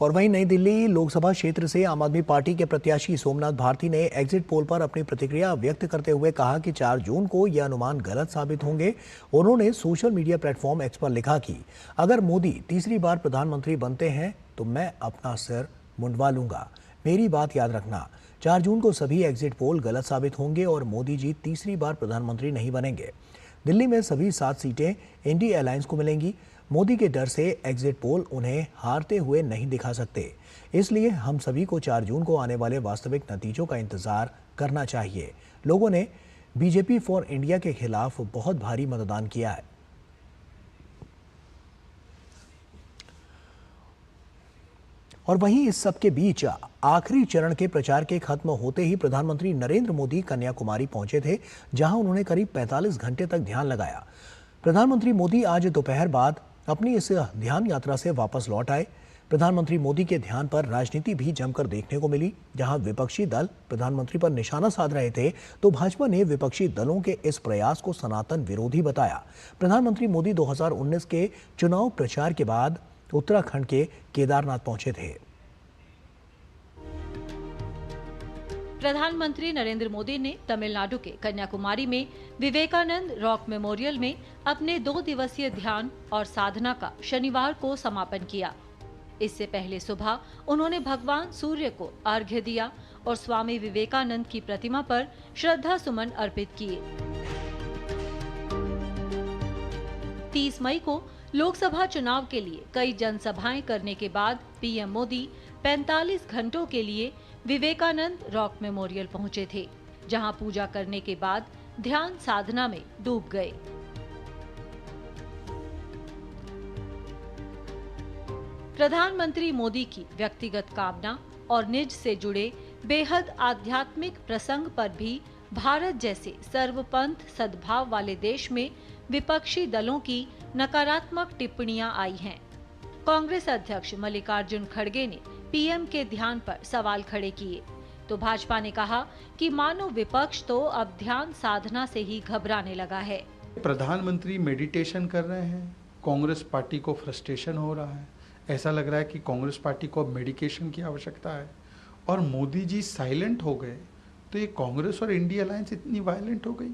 और वहीं नई दिल्ली लोकसभा क्षेत्र से आम आदमी पार्टी के प्रत्याशी सोमनाथ भारती ने एग्जिट पोल पर अपनी प्रतिक्रिया व्यक्त करते हुए कहा कि 4 जून को यह अनुमान गलत साबित होंगे। उन्होंने सोशल मीडिया प्लेटफॉर्म एक्स पर लिखा कि अगर मोदी तीसरी बार प्रधानमंत्री बनते हैं तो मैं अपना सिर मुंडवा लूंगा। मेरी बात याद रखना, 4 जून को सभी एग्जिट पोल गलत साबित होंगे और मोदी जी तीसरी बार प्रधानमंत्री नहीं बनेंगे। दिल्ली में सभी 7 सीटें एनडीए अलायंस को मिलेंगी। मोदी के डर से एग्जिट पोल उन्हें हारते हुए नहीं दिखा सकते, इसलिए हम सभी को 4 जून को आने वाले वास्तविक नतीजों का इंतजार करना चाहिए। लोगों ने बीजेपी फॉर इंडिया के खिलाफ बहुत भारी मतदान किया है। और वहीं इस सब के बीच आखिरी चरण के प्रचार के खत्म होते ही प्रधानमंत्री नरेंद्र मोदी कन्याकुमारी पहुंचे थे, जहां उन्होंने करीब 45 घंटे तक ध्यान लगाया। प्रधानमंत्री मोदी आज दोपहर बाद अपनी इस ध्यान यात्रा से वापस लौट आए। प्रधानमंत्री मोदी के ध्यान पर राजनीति भी जमकर देखने को मिली। जहां विपक्षी दल प्रधानमंत्री पर निशाना साध रहे थे, तो भाजपा ने विपक्षी दलों के इस प्रयास को सनातन विरोधी बताया। प्रधानमंत्री मोदी 2019 के चुनाव प्रचार के बाद उत्तराखंड के केदारनाथ पहुंचे थे। प्रधानमंत्री नरेंद्र मोदी ने तमिलनाडु के कन्याकुमारी में विवेकानंद रॉक मेमोरियल में अपने 2 दिवसीय ध्यान और साधना का शनिवार को समापन किया। इससे पहले सुबह उन्होंने भगवान सूर्य को अर्घ्य दिया और स्वामी विवेकानंद की प्रतिमा पर श्रद्धा सुमन अर्पित किए। 30 मई को लोकसभा चुनाव के लिए कई जनसभाएं करने के बाद पीएम मोदी 45 घंटों के लिए विवेकानंद रॉक मेमोरियल पहुंचे थे, जहां पूजा करने के बाद ध्यान साधना में डूब गए। प्रधानमंत्री मोदी की व्यक्तिगत कामना और निज से जुड़े बेहद आध्यात्मिक प्रसंग पर भी भारत जैसे सर्वपंथ सद्भाव वाले देश में विपक्षी दलों की नकारात्मक टिप्पणियां आई हैं। कांग्रेस अध्यक्ष मल्लिकार्जुन खड़गे ने पीएम के ध्यान पर सवाल खड़े किए। तो भाजपा ने कहा कि मानो विपक्ष तो अब ध्यान साधना से ही घबराने लगा है। प्रधानमंत्री मेडिटेशन कर रहे हैं, कांग्रेस पार्टी को फ्रस्ट्रेशन हो रहा है। ऐसा लग रहा है कि कांग्रेस पार्टी को अब मेडिकेशन की आवश्यकता है। और मोदी जी साइलेंट हो गए तो ये कांग्रेस और इंडिया अलायंस इतनी वायलेंट हो गई।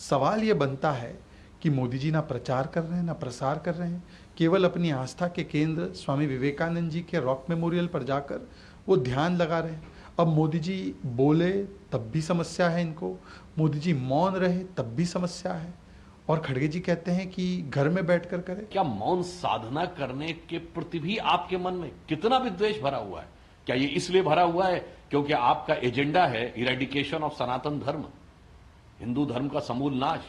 सवाल ये बनता है कि मोदी जी ना प्रचार कर रहे हैं ना प्रसार कर रहे हैं, केवल अपनी आस्था के केंद्र स्वामी विवेकानंद जी के रॉक मेमोरियल पर जाकर वो ध्यान लगा रहे हैं। अब मोदी जी बोले तब भी समस्या है इनको, मोदी जी मौन रहे तब भी समस्या है। और खड़गे जी कहते हैं कि घर में बैठकर करें। क्या मौन साधना करने के प्रति भी आपके मन में कितना विद्वेष भरा हुआ है? क्या ये इसलिए भरा हुआ है क्योंकि आपका एजेंडा है इरेडिकेशन ऑफ सनातन धर्म, हिंदू धर्म का समूल नाश,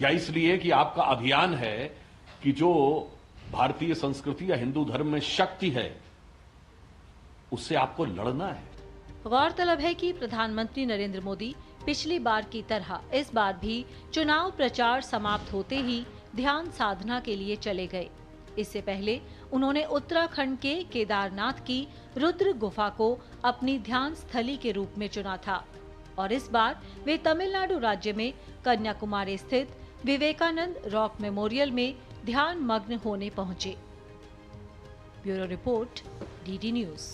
या इसलिए कि आपका अभियान है कि जो भारतीय संस्कृति या हिंदू धर्म में शक्ति है उससे आपको लड़ना है? गौरतलब है कि प्रधानमंत्री नरेंद्र मोदी पिछली बार की तरह इस बार भी चुनाव प्रचार समाप्त होते ही ध्यान साधना के लिए चले गए। इससे पहले उन्होंने उत्तराखंड के केदारनाथ की रुद्र गुफा को अपनी ध्यान स्थली के रूप में चुना था और इस बार वे तमिलनाडु राज्य में कन्याकुमारी स्थित विवेकानंद रॉक मेमोरियल में ध्यान मग्न होने पहुंचे। Bureau report, DD news.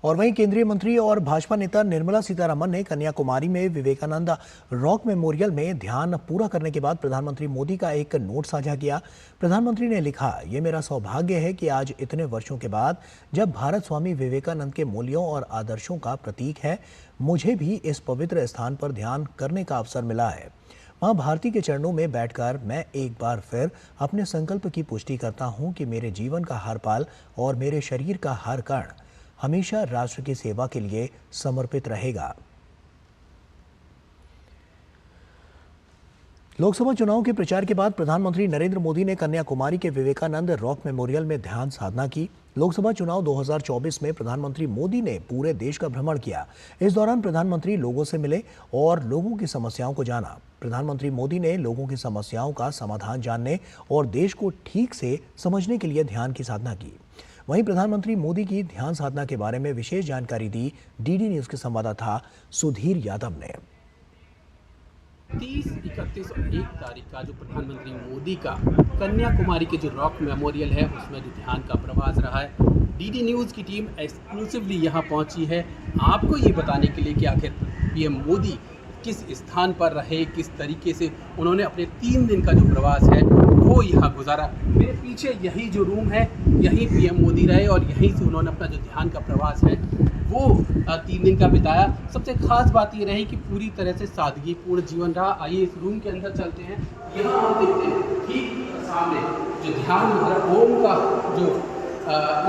और वहीं केंद्रीय मंत्री और भाजपा नेता निर्मला सीतारमण ने कन्याकुमारी में विवेकानंद रॉक मेमोरियल में ध्यान पूरा करने के बाद प्रधानमंत्री मोदी का एक नोट साझा किया। प्रधानमंत्री ने लिखा, ये मेरा सौभाग्य है कि आज इतने वर्षों के बाद जब भारत स्वामी विवेकानंद के मूल्यों और आदर्शों का प्रतीक है, मुझे भी इस पवित्र स्थान पर ध्यान करने का अवसर मिला है। मां भारती के चरणों में बैठकर मैं एक बार फिर अपने संकल्प की पुष्टि करता हूं कि मेरे जीवन का हर पल और मेरे शरीर का हर कण हमेशा राष्ट्र की सेवा के लिए समर्पित रहेगा। लोकसभा चुनाव के प्रचार के बाद प्रधानमंत्री नरेंद्र मोदी ने कन्याकुमारी के विवेकानंद रॉक मेमोरियल में ध्यान साधना की। लोकसभा चुनाव 2024 में प्रधानमंत्री मोदी ने पूरे देश का भ्रमण किया। इस दौरान प्रधानमंत्री लोगों से मिले और लोगों की समस्याओं को जाना। प्रधानमंत्री मोदी ने लोगों की समस्याओं का समाधान जानने और देश को ठीक से समझने के लिए ध्यान की साधना की। वहीं प्रधानमंत्री मोदी की ध्यान साधना के बारे में विशेष जानकारी दी डीडी न्यूज के संवाददाता सुधीर यादव ने। 30, 31 और 1 तारीख का जो प्रधानमंत्री मोदी का कन्याकुमारी के जो रॉक मेमोरियल है उसमें जो ध्यान का प्रवास रहा है, डीडी न्यूज़ की टीम एक्सक्लूसिवली यहाँ पहुँची है आपको ये बताने के लिए कि आखिर पीएम मोदी किस स्थान पर रहे, किस तरीके से उन्होंने अपने 3 दिन का जो प्रवास है वो यहाँ गुजारा। मेरे पीछे यही जो रूम है, यहीं पीएम मोदी रहे और यहीं से उन्होंने अपना जो ध्यान का प्रवास है वो 3 दिन का बिताया। सबसे खास बात ये रही कि पूरी तरह से सादगीपूर्ण जीवन रहा। आइए इस रूम के अंदर चलते हैं। यहाँ हम देखते हैं ठीक सामने जो ध्यान मुद्रा ओम का जो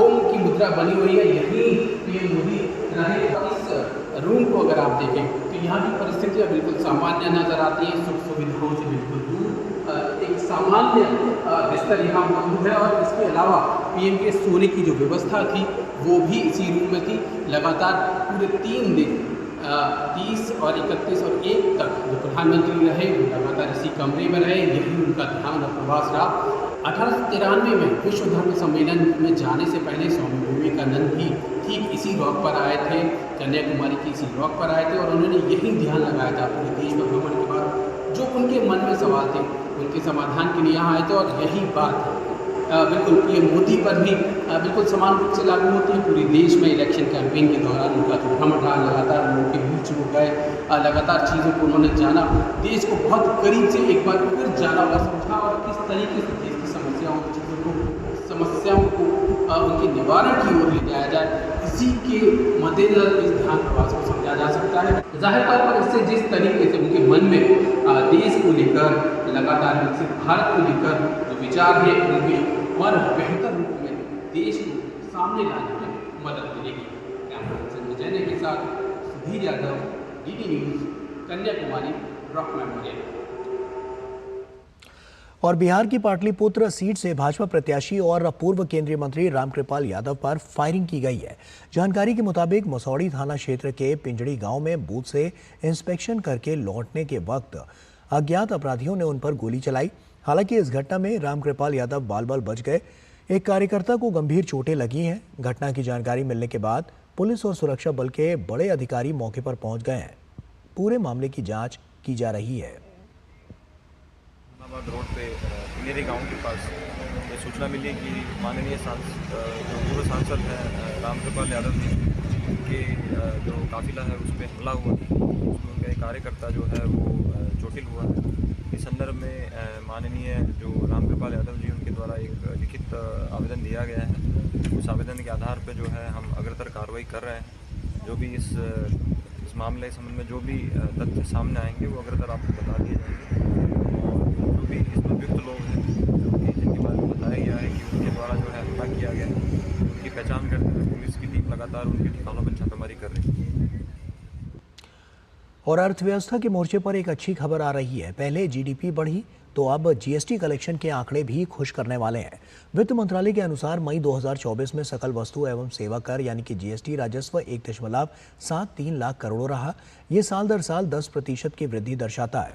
ओम की मुद्रा बनी हुई है, यहीं पीएम मोदी रहे। इस रूम को अगर आप देखें तो यहाँ की परिस्थितियाँ बिल्कुल सामान्य नजर आती हैं, सुख सुविधाओं से बिल्कुल दूर। एक सामान्य बिस्तर यहाँ मौजूद है और इसके अलावा पीएम के सोने की जो व्यवस्था थी वो भी इसी रूम में थी। लगातार पूरे 3 दिन 30 और 31 और 1 तक जो प्रधानमंत्री रहे वो लगातार इसी कमरे में रहे, यही उनका ध्यान और प्रवास रहा। 1893 में विश्व धर्म सम्मेलन में जाने से पहले स्वामी विवेकानंद भी ठीक इसी रॉक पर आए थे, कन्याकुमारी की इसी रॉक पर आए थे और उन्होंने यही ध्यान लगाया था। पूरे देश में भ्रमण के बाद जो उनके मन में सवाल थे उनके समाधान के लिए यहाँ आए थे और यही बात बिल्कुल पीएम मोदी पर भी बिल्कुल समान रूप से लागू होती है। पूरे देश में इलेक्शन कैंपेन के दौरान उनका जो भ्रमण रहा, लगातार लोगों के बीच वो गए, लगातार चीज़ों को उन्होंने जाना, देश को बहुत करीब से एक बार फिर जाना और समझा और किस तरीके से देश की समस्याओं को उनके निवारण की ओर ले जाया जाए, इसी के मद्देनजर इस ध्यान प्रवास को समझा जा सकता है। जाहिर तौर पर इससे जिस तरीके से उनके मन में देश को लेकर, लगातार विकसित भारत को लेकर जो विचार है उनके और बेहतर रूप में देश को सामने लाने में मदद मिलेगी। कैमरा जैने के साथ Sudhir Yadav, DD news, Kanyakumari rock memorial. और बिहार की पाटलिपुत्र सीट से भाजपा प्रत्याशी और पूर्व केंद्रीय मंत्री रामकृपाल यादव पर फायरिंग की गई है। जानकारी के मुताबिक मसौड़ी थाना क्षेत्र के पिंजड़ी गांव में बूथ से इंस्पेक्शन करके लौटने के वक्त अज्ञात अपराधियों ने उन पर गोली चलाई। हालांकि इस घटना में रामकृपाल यादव बाल बाल बच गए। एक कार्यकर्ता को गंभीर चोटें लगी हैं। घटना की जानकारी मिलने के बाद पुलिस और सुरक्षा बल के बड़े अधिकारी मौके पर पहुंच गए हैं। पूरे मामले की जांच की जा रही है। रोड पे पिनेरी गांव के पास ये सूचना मिली कि माननीय जो पूर्व सांसद हैं रामकृपाल यादव जी के जो काफिला है उस पर हमला हुआ, उसमें उनका एक कार्यकर्ता जो है वो चोटिल हुआ है। इस संदर्भ में माननीय जो रामकृपाल यादव जी उनके द्वारा एक लिखित आवेदन दिया गया है। उस आवेदन के आधार पर जो है हम अग्रतर कार्रवाई कर रहे हैं। जो भी इस मामले संबंध में जो भी तथ्य सामने आएंगे वो अग्रतर आपको बता दिए जाएंगे। जो भी इसमें उपयुक्त लोग हैं जिनके बारे में बताया गया है कि उनके द्वारा जो है हमला किया गया, उनकी पहचान करते हुए पुलिस की टीम लगातार उनके ठिकानों पर छापेमारी कर रही है। और अर्थव्यवस्था के मोर्चे पर एक अच्छी खबर आ रही है। पहले जीडीपी बढ़ी तो अब जीएसटी कलेक्शन के आंकड़े भी खुश करने वाले हैं। वित्त मंत्रालय के अनुसार मई 2024 में सकल वस्तु एवं सेवा कर यानी कि जीएसटी राजस्व 1.73 लाख करोड़ रहा। ये साल दर साल 10% की वृद्धि दर्शाता है।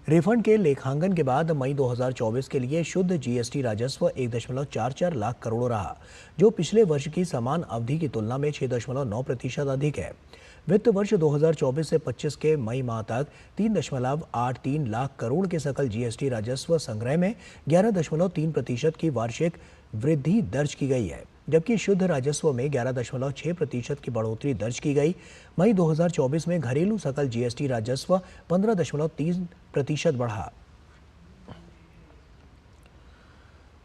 रिफंड के लेखांकन के बाद मई 2024 के लिए शुद्ध जीएसटी राजस्व 1.44 लाख करोड़ रहा, जो पिछले वर्ष की समान अवधि की तुलना में 6.9% अधिक है। वित्त वर्ष 2024 से 25 के मई माह तक 3.83 लाख करोड़ के सकल जीएसटी राजस्व संग्रह में 11.3% की वार्षिक वृद्धि दर्ज की गई है, जबकि शुद्ध राजस्व में 11.6% की बढ़ोतरी दर्ज की गई। मई 2024 में घरेलू सकल जीएसटी राजस्व 15.3% बढ़ा।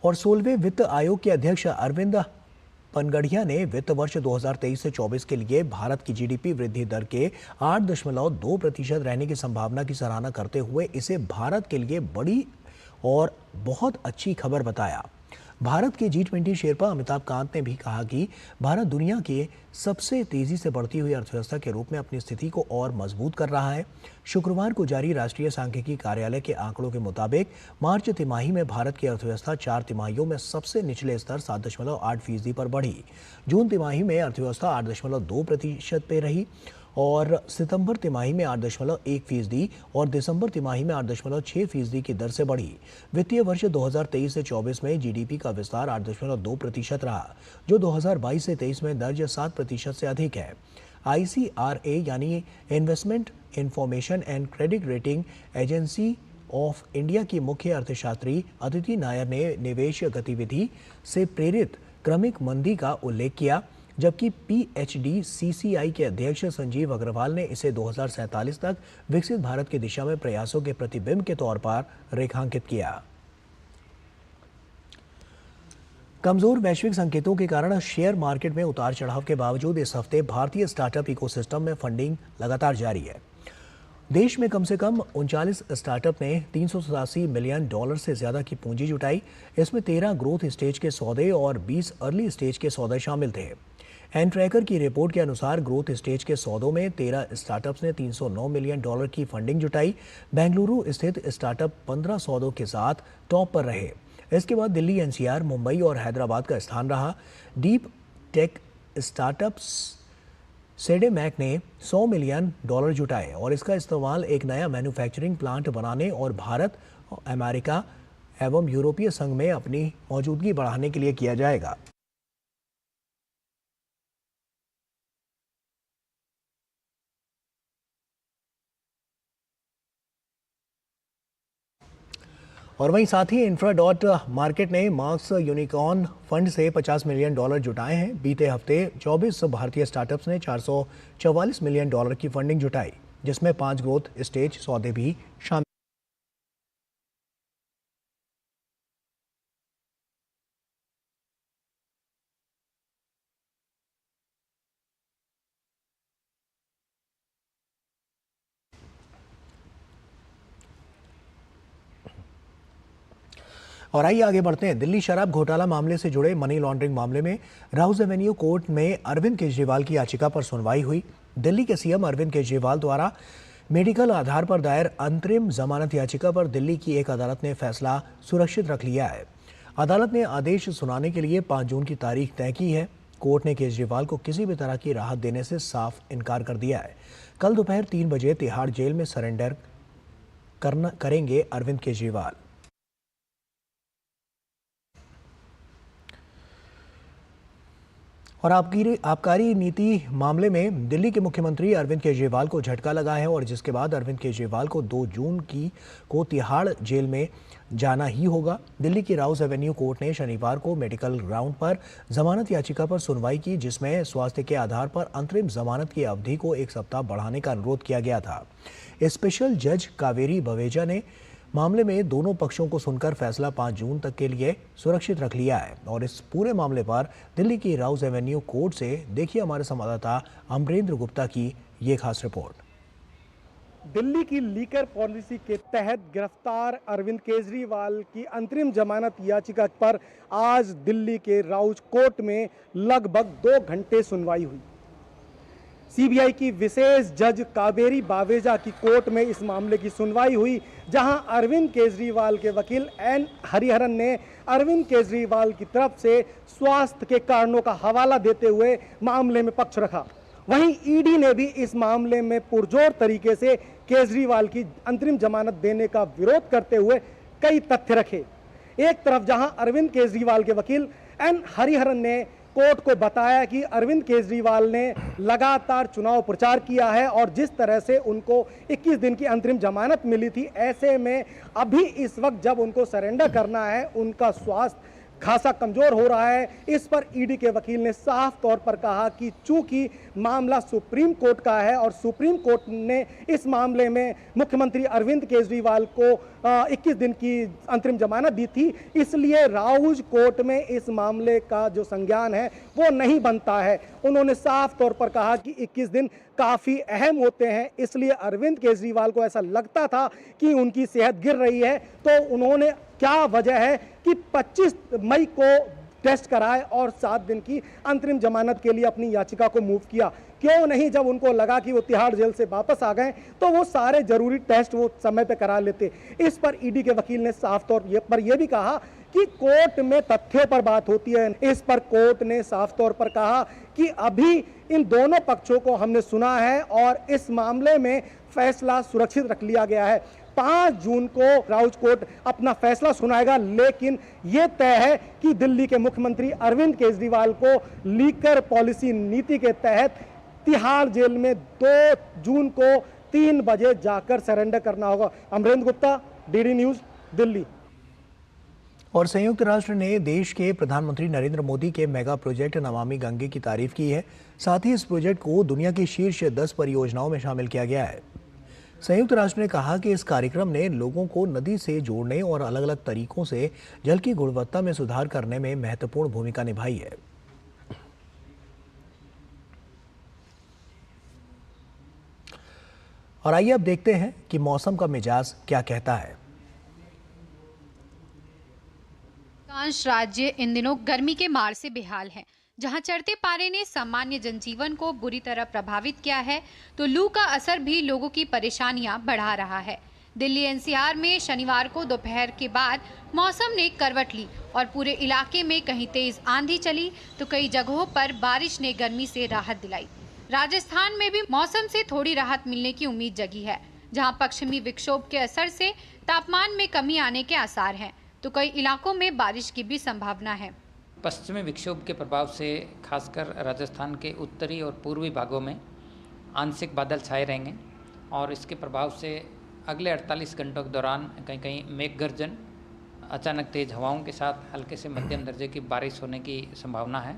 और 16वें वित्त आयोग के अध्यक्ष अरविंद पनगढ़िया ने वित्त वर्ष 2023 से 24 के लिए भारत की जीडीपी वृद्धि दर के 8.2% रहने की संभावना की सराहना करते हुए इसे भारत के लिए बड़ी और बहुत अच्छी खबर बताया। भारत के G20 शेरपा अमिताभ कांत ने भी कहा कि भारत दुनिया के सबसे तेजी से बढ़ती हुई अर्थव्यवस्था के रूप में अपनी स्थिति को और मजबूत कर रहा है। शुक्रवार को जारी राष्ट्रीय सांख्यिकी कार्यालय के आंकड़ों के मुताबिक मार्च तिमाही में भारत की अर्थव्यवस्था 4 तिमाहियों में सबसे निचले स्तर 7.8% पर बढ़ी। जून तिमाही में अर्थव्यवस्था 8.2% पे रही और सितंबर तिमाही में 8.1% और दिसंबर तिमाही में 8.6% की दर से बढ़ी। वित्तीय वर्ष 2023 से 24 में जीडीपी का विस्तार 8.2% रहा, जो 2022 से 23 में दर्ज 7% से अधिक है। ICRA यानी investment information and credit rating agency of India की मुख्य अर्थशास्त्री अदिति नायर ने निवेश गतिविधि से प्रेरित क्रमिक मंदी का उल्लेख किया, जबकि PHDCCI के अध्यक्ष संजीव अग्रवाल ने इसे 2047 तक विकसित भारत की दिशा में प्रयासों के प्रतिबिंब के तौर पर रेखांकित किया। कमजोर वैश्विक संकेतों के कारण शेयर मार्केट में उतार चढ़ाव के बावजूद इस हफ्ते भारतीय स्टार्टअप इकोसिस्टम में फंडिंग लगातार जारी है। देश में कम से कम 39 स्टार्टअप ने $387 मिलियन से ज्यादा की पूंजी जुटाई। इसमें 13 ग्रोथ स्टेज के सौदे और 20 अर्ली स्टेज के सौदे शामिल थे। एनट्रैकर की रिपोर्ट के अनुसार ग्रोथ स्टेज के सौदों में 13 स्टार्टअप्स ने $309 मिलियन की फंडिंग जुटाई। बेंगलुरु स्थित स्टार्टअप 15 सौदों के साथ टॉप पर रहे। इसके बाद दिल्ली, NCR, मुंबई और हैदराबाद का स्थान रहा। डीप टेक स्टार्टअप्स सेडेमैक ने $100 मिलियन जुटाए और इसका इस्तेमाल एक नया मैन्युफैक्चरिंग प्लांट बनाने और भारत, अमेरिका एवं यूरोपीय संघ में अपनी मौजूदगी बढ़ाने के लिए किया जाएगा। और वहीं साथ ही इंफ्राडॉट मार्केट ने मार्क्स यूनिकॉर्न फंड से $50 मिलियन जुटाए हैं। बीते हफ्ते 24 भारतीय स्टार्टअप्स ने $444 मिलियन की फंडिंग जुटाई, जिसमें 5 ग्रोथ स्टेज सौदे भी शामिल। और आइए आगे बढ़ते हैं। दिल्ली शराब घोटाला मामले से जुड़े मनी लॉन्ड्रिंग मामले में राउस एवेन्यू कोर्ट में अरविंद केजरीवाल की याचिका पर सुनवाई हुई। दिल्ली के सीएम अरविंद केजरीवाल द्वारा मेडिकल आधार पर दायर अंतरिम जमानत याचिका पर दिल्ली की एक अदालत ने फैसला सुरक्षित रख लिया है। अदालत ने आदेश सुनाने के लिए 5 जून की तारीख तय की है। कोर्ट ने केजरीवाल को किसी भी तरह की राहत देने से साफ इनकार कर दिया है। कल दोपहर 3 बजे तिहाड़ जेल में सरेंडर करेंगे अरविंद केजरीवाल। और आबकारी नीति मामले में दिल्ली के मुख्यमंत्री अरविंद केजरीवाल को झटका लगा है और जिसके बाद अरविंद केजरीवाल को 2 जून को तिहाड़ जेल में जाना ही होगा। दिल्ली की राउज एवेन्यू कोर्ट ने शनिवार को मेडिकल ग्राउंड पर जमानत याचिका पर सुनवाई की, जिसमें स्वास्थ्य के आधार पर अंतरिम जमानत की अवधि को 1 सप्ताह बढ़ाने का अनुरोध किया गया था। स्पेशल जज कावेरी बवेजा ने मामले में दोनों पक्षों को सुनकर फैसला 5 जून तक के लिए सुरक्षित रख लिया है। और इस पूरे मामले पर दिल्ली की राउज एवेन्यू कोर्ट से देखिए हमारे संवाददाता अमरेंद्र गुप्ता की ये खास रिपोर्ट। दिल्ली की लीकर पॉलिसी के तहत गिरफ्तार अरविंद केजरीवाल की अंतरिम जमानत याचिका पर आज दिल्ली के राउज कोर्ट में लगभग 2 घंटे सुनवाई हुई। सीबीआई की विशेष जज कावेरी बावेजा की कोर्ट में इस मामले की सुनवाई हुई, जहां अरविंद केजरीवाल के वकील एन हरिहरन ने अरविंद केजरीवाल की तरफ से स्वास्थ्य के कारणों का हवाला देते हुए मामले में पक्ष रखा। वहीं ईडी ने भी इस मामले में पुरजोर तरीके से केजरीवाल की अंतरिम जमानत देने का विरोध करते हुए कई तथ्य रखे। एक तरफ जहां अरविंद केजरीवाल के वकील एन हरिहरन ने कोर्ट को बताया कि अरविंद केजरीवाल ने लगातार चुनाव प्रचार किया है और जिस तरह से उनको 21 दिन की अंतरिम जमानत मिली थी, ऐसे में अभी इस वक्त जब उनको सरेंडर करना है, उनका स्वास्थ्य खासा कमजोर हो रहा है। इस पर ईडी के वकील ने साफ तौर पर कहा कि चूंकि मामला सुप्रीम कोर्ट का है और सुप्रीम कोर्ट ने इस मामले में मुख्यमंत्री अरविंद केजरीवाल को 21 दिन की अंतरिम जमानत दी थी, इसलिए राउज कोर्ट में इस मामले का जो संज्ञान है वो नहीं बनता है। उन्होंने साफ तौर पर कहा कि 21 दिन काफ़ी अहम होते हैं, इसलिए अरविंद केजरीवाल को ऐसा लगता था कि उनकी सेहत गिर रही है, तो उन्होंने क्या वजह है कि 25 मई को टेस्ट कराए और 7 दिन की अंतरिम जमानत के लिए अपनी याचिका को मूव किया। क्यों नहीं, जब उनको लगा कि वो तिहाड़ जेल से वापस आ गए तो वो सारे जरूरी टेस्ट वो समय पे करा लेते। इस पर ईडी के वकील ने साफ तौर पर यह भी कहा कि कोर्ट में तथ्यों पर बात होती है। इस पर कोर्ट ने साफ तौर पर कहा कि अभी इन दोनों पक्षों को हमने सुना है और इस मामले में फैसला सुरक्षित रख लिया गया है। 5 जून को राउज कोर्ट अपना फैसला सुनाएगा, लेकिन ये तय है कि दिल्ली के मुख्यमंत्री अरविंद केजरीवाल को लीकर पॉलिसी नीति के तहत तिहाड़ जेल में 2 जून को 3 बजे जाकर सरेंडर करना होगा। Amarendra Gupta, DD news, Delhi. और संयुक्त राष्ट्र ने देश के प्रधानमंत्री नरेंद्र मोदी के मेगा प्रोजेक्ट नमामि गंगे की तारीफ की है। साथ ही इस प्रोजेक्ट को दुनिया की शीर्ष 10 परियोजनाओं में शामिल किया गया है। संयुक्त राष्ट्र ने कहा कि इस कार्यक्रम ने लोगों को नदी से जोड़ने और अलग अलग तरीकों से जल की गुणवत्ता में सुधार करने में महत्वपूर्ण भूमिका निभाई है। और आइए अब देखते हैं कि मौसम का मिजाज क्या कहता है। अधिकांश राज्य इन दिनों गर्मी के मार से बेहाल हैं। जहां चढ़ते पारे ने सामान्य जनजीवन को बुरी तरह प्रभावित किया है, तो लू का असर भी लोगों की परेशानियां बढ़ा रहा है। दिल्ली एनसीआर में शनिवार को दोपहर के बाद मौसम ने करवट ली और पूरे इलाके में कहीं तेज आंधी चली तो कई जगहों पर बारिश ने गर्मी से राहत दिलाई। राजस्थान में भी मौसम से थोड़ी राहत मिलने की उम्मीद जगी है, जहां पश्चिमी विक्षोभ के असर से तापमान में कमी आने के आसार हैं, तो कई इलाकों में बारिश की भी संभावना है। पश्चिमी विक्षोभ के प्रभाव से खासकर राजस्थान के उत्तरी और पूर्वी भागों में आंशिक बादल छाए रहेंगे और इसके प्रभाव से अगले 48 घंटों के दौरान कहीं कहीं मेघ गर्जन, अचानक तेज हवाओं के साथ हल्के से मध्यम दर्जे की बारिश होने की संभावना है।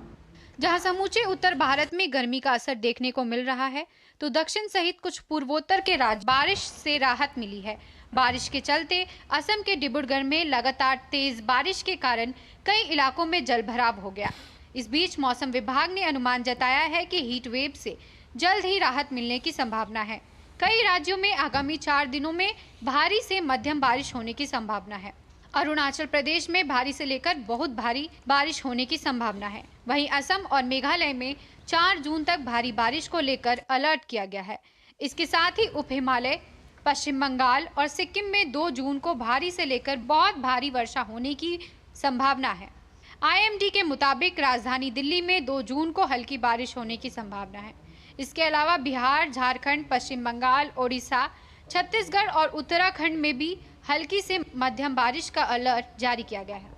जहां समूचे उत्तर भारत में गर्मी का असर देखने को मिल रहा है, तो दक्षिण सहित कुछ पूर्वोत्तर के राज्य बारिश से राहत मिली है। बारिश के चलते असम के डिब्रूगढ़ में लगातार तेज बारिश के कारण कई इलाकों में जलभराव हो गया। इस बीच मौसम विभाग ने अनुमान जताया है कि हीट वेव से जल्द ही राहत मिलने की संभावना है। कई राज्यों में आगामी 4 दिनों में भारी से मध्यम बारिश होने की संभावना है। अरुणाचल प्रदेश में भारी से लेकर बहुत भारी बारिश होने की संभावना है। वहीं असम और मेघालय में 4 जून तक भारी बारिश को लेकर अलर्ट किया गया है। इसके साथ ही उप हिमालय, पश्चिम बंगाल और सिक्किम में 2 जून को भारी से लेकर बहुत भारी वर्षा होने की संभावना है। आईएमडी के मुताबिक राजधानी दिल्ली में 2 जून को हल्की बारिश होने की संभावना है। इसके अलावा बिहार, झारखंड, पश्चिम बंगाल, ओडिशा, छत्तीसगढ़ और उत्तराखंड में भी हल्की से मध्यम बारिश का अलर्ट जारी किया गया है।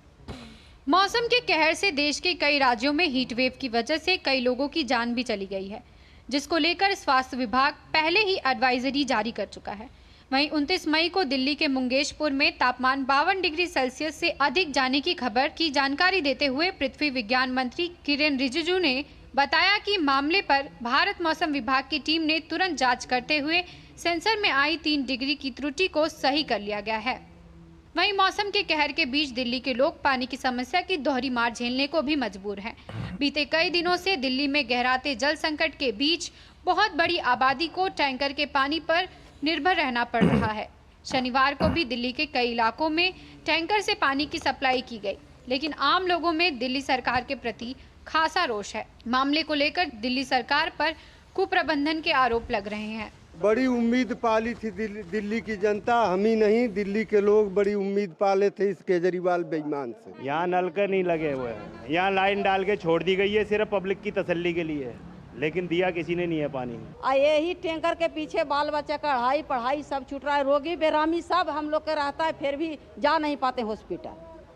मौसम के कहर से देश के कई राज्यों में हीट वेव की वजह से कई लोगों की जान भी चली गई है, जिसको लेकर स्वास्थ्य विभाग पहले ही एडवाइजरी जारी कर चुका है। वहीं 29 मई को दिल्ली के मुंगेशपुर में तापमान 52 डिग्री सेल्सियस से अधिक जाने की खबर की जानकारी देते हुए पृथ्वी विज्ञान मंत्री किरेन रिजिजू ने बताया कि मामले पर भारत मौसम विभाग की टीम ने तुरंत जांच करते हुए सेंसर में आई 3 डिग्री की त्रुटि को सही कर लिया गया है। वहीं मौसम के कहर के बीच दिल्ली के लोग पानी की समस्या की दोहरी मार झेलने को भी मजबूर हैं। बीते कई दिनों से दिल्ली में गहराते जल संकट के बीच बहुत बड़ी आबादी को टैंकर के पानी पर निर्भर रहना पड़ रहा है। शनिवार को भी दिल्ली के कई इलाकों में टैंकर से पानी की सप्लाई की गई, लेकिन आम लोगों में दिल्ली सरकार के प्रति खासा रोष है। मामले को लेकर दिल्ली सरकार पर कुप्रबंधन के आरोप लग रहे हैं। बड़ी उम्मीद पाली थी दिल्ली की जनता, हम ही नहीं दिल्ली के लोग बड़ी उम्मीद पाले थे इस केजरीवाल बेईमान से। यहाँ नलके नहीं लगे हुए हैं, यहाँ लाइन डाल के छोड़ दी गई है सिर्फ पब्लिक की तसल्ली के लिए, लेकिन दिया किसी ने नहीं है पानी। यही टैंकर के पीछे बाल बच्चा का पढ़ाई सब छूट रहा है, रोगी बेरामी सब हम लोग का रहता है, फिर भी जा नहीं पाते हॉस्पिटल।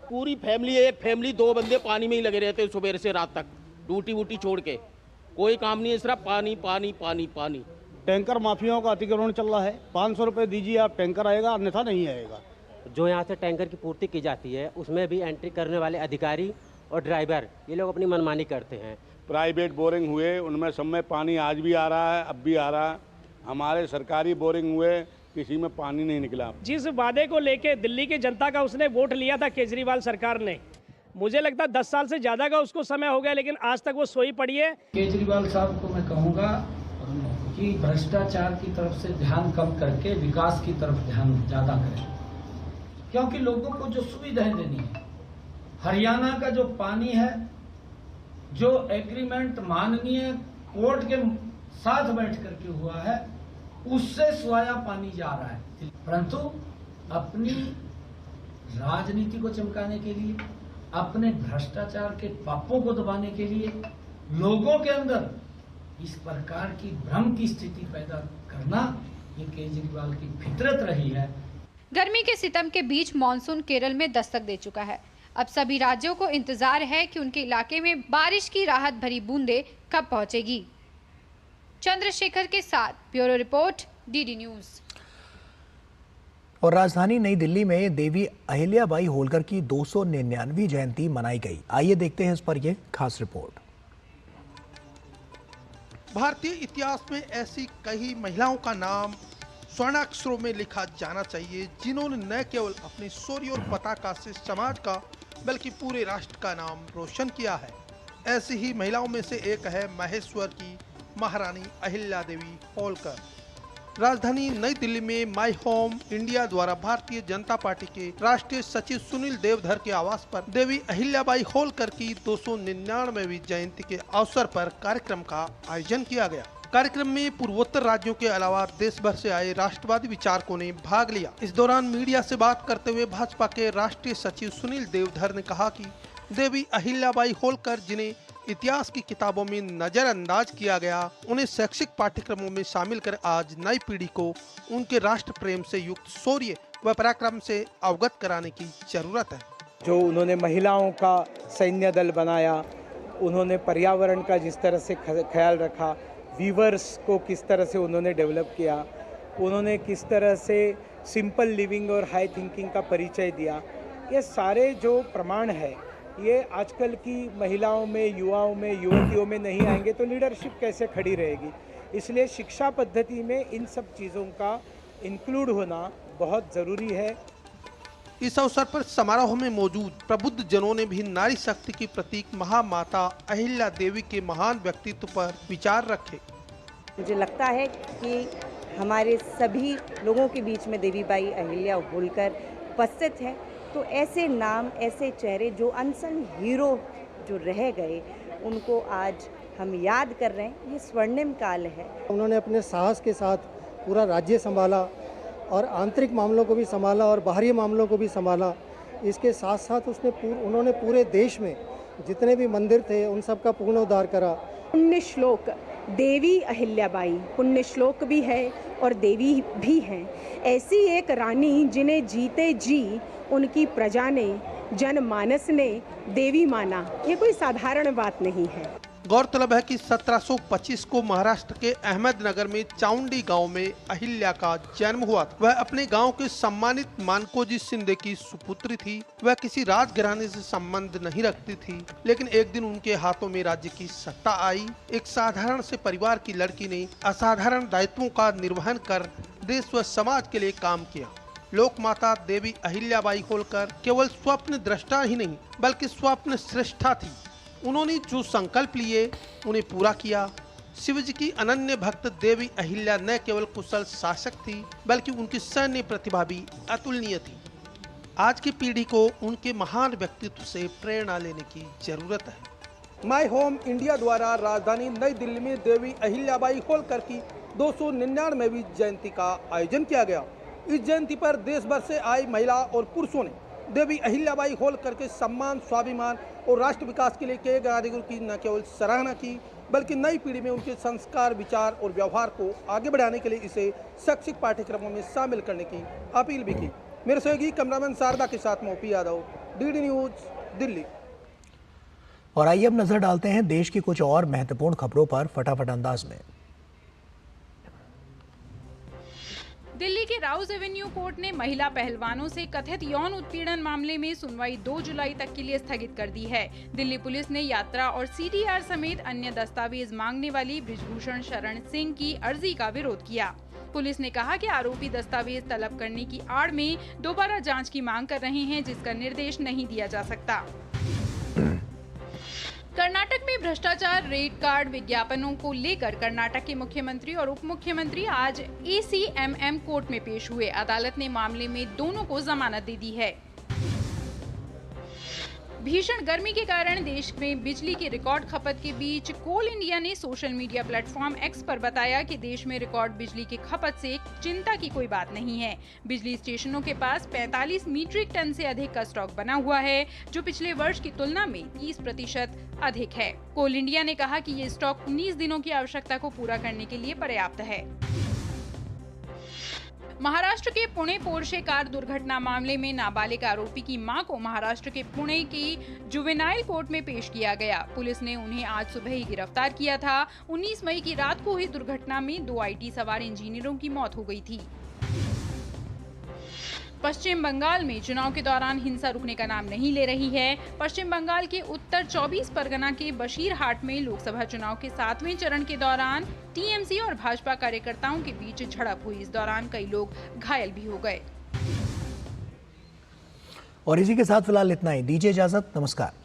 पूरी फैमिली, एक फैमिली 2 बंदे पानी में ही लगे रहते हैं सुबह से रात तक, ड्यूटी वूटी छोड़ के कोई काम नहीं है, सिर्फ पानी पानी पानी पानी। टैंकर माफियाओं का अतिक्रमण चल रहा है, 500 रुपये दीजिए आप टैंकर आएगा, अन्यथा नहीं आएगा। जो यहाँ से टैंकर की पूर्ति की जाती है उसमें भी एंट्री करने वाले अधिकारी और ड्राइवर ये लोग अपनी मनमानी करते हैं। प्राइवेट बोरिंग हुए उनमें सब में पानी आज भी आ रहा है, अब भी आ रहा है। हमारे सरकारी बोरिंग हुए किसी में पानी नहीं निकला। जिस वादे को लेके दिल्ली की जनता का उसने वोट लिया था केजरीवाल सरकार ने, मुझे लगता है 10 साल से ज्यादा का उसको समय हो गया, लेकिन आज तक वो सोई पड़ी है। केजरीवाल साहब को मैं कहूँगा कि भ्रष्टाचार की तरफ से ध्यान कम करके विकास की तरफ ध्यान ज्यादा करें, क्योंकि लोगों को जो सुविधाएं देनी है, हरियाणा का जो पानी है, जो एग्रीमेंट माननीय कोर्ट के साथ बैठ करके हुआ है, उससे स्वाया पानी जा रहा है, परंतु अपनी राजनीति को चमकाने के लिए, अपने भ्रष्टाचार के पापों को दबाने के लिए लोगों के अंदर इस प्रकार की भ्रम की स्थिति पैदा करना, ये केजरीवाल की फितरत रही है। गर्मी के सितम के बीच मानसून केरल में दस्तक दे चुका है। अब सभी राज्यों को इंतजार है कि उनके इलाके में बारिश की राहत भरी बूंदें कब पहुंचेगी। चंद्रशेखर के साथ ब्यूरो रिपोर्ट, डीडी न्यूज। और राजधानी नई दिल्ली में देवी अहिल्याबाई होलकर की 299वीं जयंती मनाई गई। आइए देखते हैं इस पर यह खास रिपोर्ट। भारतीय इतिहास में ऐसी कई महिलाओं का नाम स्वर्णाक्षरों में लिखा जाना चाहिए, जिन्होंने न केवल अपनी शौर्य और पताका से समाज का बल्कि पूरे राष्ट्र का नाम रोशन किया है। ऐसी ही महिलाओं में से एक है महेश्वर की महारानी अहिल्या देवी होलकर। राजधानी नई दिल्ली में माई होम इंडिया द्वारा भारतीय जनता पार्टी के राष्ट्रीय सचिव सुनील देवधर के आवास पर देवी अहिल्याबाई होलकर की 299वीं जयंती के अवसर पर कार्यक्रम का आयोजन किया गया। कार्यक्रम में पूर्वोत्तर राज्यों के अलावा देश भर से आए राष्ट्रवादी विचारकों ने भाग लिया। इस दौरान मीडिया से बात करते हुए भाजपा के राष्ट्रीय सचिव सुनील देवधर ने कहा कि देवी अहिल्याबाई होलकर, जिन्हें इतिहास की किताबों में नजरअंदाज किया गया, उन्हें शैक्षिक पाठ्यक्रमों में शामिल कर आज नई पीढ़ी को उनके राष्ट्र प्रेम से युक्त शौर्य व पराक्रम से अवगत कराने की जरूरत है। जो उन्होंने महिलाओं का सैन्य दल बनाया, उन्होंने पर्यावरण का जिस तरह से ख्याल रखा, वीवर्स को किस तरह से उन्होंने डेवलप किया, उन्होंने किस तरह से सिंपल लिविंग और हाई थिंकिंग का परिचय दिया, ये सारे जो प्रमाण है ये आजकल की महिलाओं में, युवाओं में, युवतियों में नहीं आएंगे तो लीडरशिप कैसे खड़ी रहेगी। इसलिए शिक्षा पद्धति में इन सब चीज़ों का इंक्लूड होना बहुत ज़रूरी है। इस अवसर पर समारोह में मौजूद प्रबुद्ध जनों ने भी नारी शक्ति की प्रतीक महामाता अहिल्या देवी के महान व्यक्तित्व पर विचार रखे। मुझे लगता है कि हमारे सभी लोगों के बीच में देवी बाई अहिल्या होलकर उपस्थित है, तो ऐसे नाम, ऐसे चेहरे जो अनसंग हीरो जो रह गए, उनको आज हम याद कर रहे हैं। ये स्वर्णिम काल है। उन्होंने अपने साहस के साथ पूरा राज्य संभाला और आंतरिक मामलों को भी संभाला और बाहरी मामलों को भी संभाला। इसके साथ साथ उन्होंने पूरे देश में जितने भी मंदिर थे उन सब का पूर्ण उद्धार करा। पुण्य श्लोक देवी अहिल्याबाई पुण्य श्लोक भी है और देवी भी हैं। ऐसी एक रानी जिन्हें जीते जी उनकी प्रजा ने, जनमानस ने देवी माना, ये कोई साधारण बात नहीं है। गौरतलब है कि 1725 को महाराष्ट्र के अहमदनगर में चाउंडी गांव में अहिल्या का जन्म हुआ था। वह अपने गांव के सम्मानित मानकोजी शिंदे की सुपुत्री थी। वह किसी राजघराने से संबंध नहीं रखती थी, लेकिन एक दिन उनके हाथों में राज्य की सत्ता आई। एक साधारण से परिवार की लड़की ने असाधारण दायित्वों का निर्वहन कर देश व समाज के लिए काम किया। लोक माता देवी अहिल्याबाई होलकर केवल स्वप्न दृष्टा ही नहीं बल्कि स्वप्न सृष्टा थी। उन्होंने जो संकल्प लिए उन्हें पूरा किया। शिवजी की अनन्य भक्त देवी अहिल्या न केवल कुशल शासक थी बल्कि उनकी सैन्य प्रतिभा भी अतुलनीय थी। आज की पीढ़ी को उनके महान व्यक्तित्व से प्रेरणा लेने की जरूरत है। माय होम इंडिया द्वारा राजधानी नई दिल्ली में देवी अहिल्याबाई होलकर की 299वीं जयंती का आयोजन किया गया। इस जयंती पर देश भर से आई महिला और पुरुषों ने देवी अहिल्याबाई होलकर के सम्मान, स्वाभिमान और राष्ट्र विकास के लिए किए गए कार्यों की न केवल सराहना की बल्कि नई पीढ़ी में उनके संस्कार, विचार और व्यवहार को आगे बढ़ाने के लिए इसे शैक्षिक पाठ्यक्रमों में शामिल करने की अपील भी की। मेरे सहयोगी कैमरामैन शारदा के साथ मोपी यादव, डीडी न्यूज, दिल्ली। और आइए अब नजर डालते हैं देश की कुछ और महत्वपूर्ण खबरों पर फटाफट अंदाज में। दिल्ली के राउज एवेन्यू कोर्ट ने महिला पहलवानों से कथित यौन उत्पीड़न मामले में सुनवाई 2 जुलाई तक के लिए स्थगित कर दी है। दिल्ली पुलिस ने यात्रा और सीडीआर समेत अन्य दस्तावेज मांगने वाली बृजभूषण शरण सिंह की अर्जी का विरोध किया। पुलिस ने कहा कि आरोपी दस्तावेज तलब करने की आड़ में दोबारा जांच की मांग कर रहे हैं, जिसका निर्देश नहीं दिया जा सकता। कर्नाटक में भ्रष्टाचार रेड कार्ड विज्ञापनों को लेकर कर्नाटक के मुख्यमंत्री और उप मुख्यमंत्री आज ACMM कोर्ट में पेश हुए। अदालत ने मामले में दोनों को जमानत दे दी है। भीषण गर्मी के कारण देश में बिजली की रिकॉर्ड खपत के बीच कोल इंडिया ने सोशल मीडिया प्लेटफॉर्म X पर बताया कि देश में रिकॉर्ड बिजली की खपत से चिंता की कोई बात नहीं है। बिजली स्टेशनों के पास 45 मीट्रिक टन से अधिक का स्टॉक बना हुआ है, जो पिछले वर्ष की तुलना में 30% अधिक है। कोल इंडिया ने कहा कि ये स्टॉक 19 दिनों की आवश्यकता को पूरा करने के लिए पर्याप्त है। महाराष्ट्र के पुणे पोर्शे कार दुर्घटना मामले में नाबालिग आरोपी की मां को महाराष्ट्र के पुणे की जुवेनाइल कोर्ट में पेश किया गया। पुलिस ने उन्हें आज सुबह ही गिरफ्तार किया था। 19 मई की रात को हुई दुर्घटना में 2 IT सवार इंजीनियरों की मौत हो गई थी। पश्चिम बंगाल में चुनाव के दौरान हिंसा रुकने का नाम नहीं ले रही है। पश्चिम बंगाल के उत्तर 24 परगना के बशीरहाट में लोकसभा चुनाव के 7वें चरण के दौरान TMC और भाजपा कार्यकर्ताओं के बीच झड़प हुई। इस दौरान कई लोग घायल भी हो गए। और इसी के साथ फिलहाल इतना ही। दीजिए इजाजत। नमस्कार।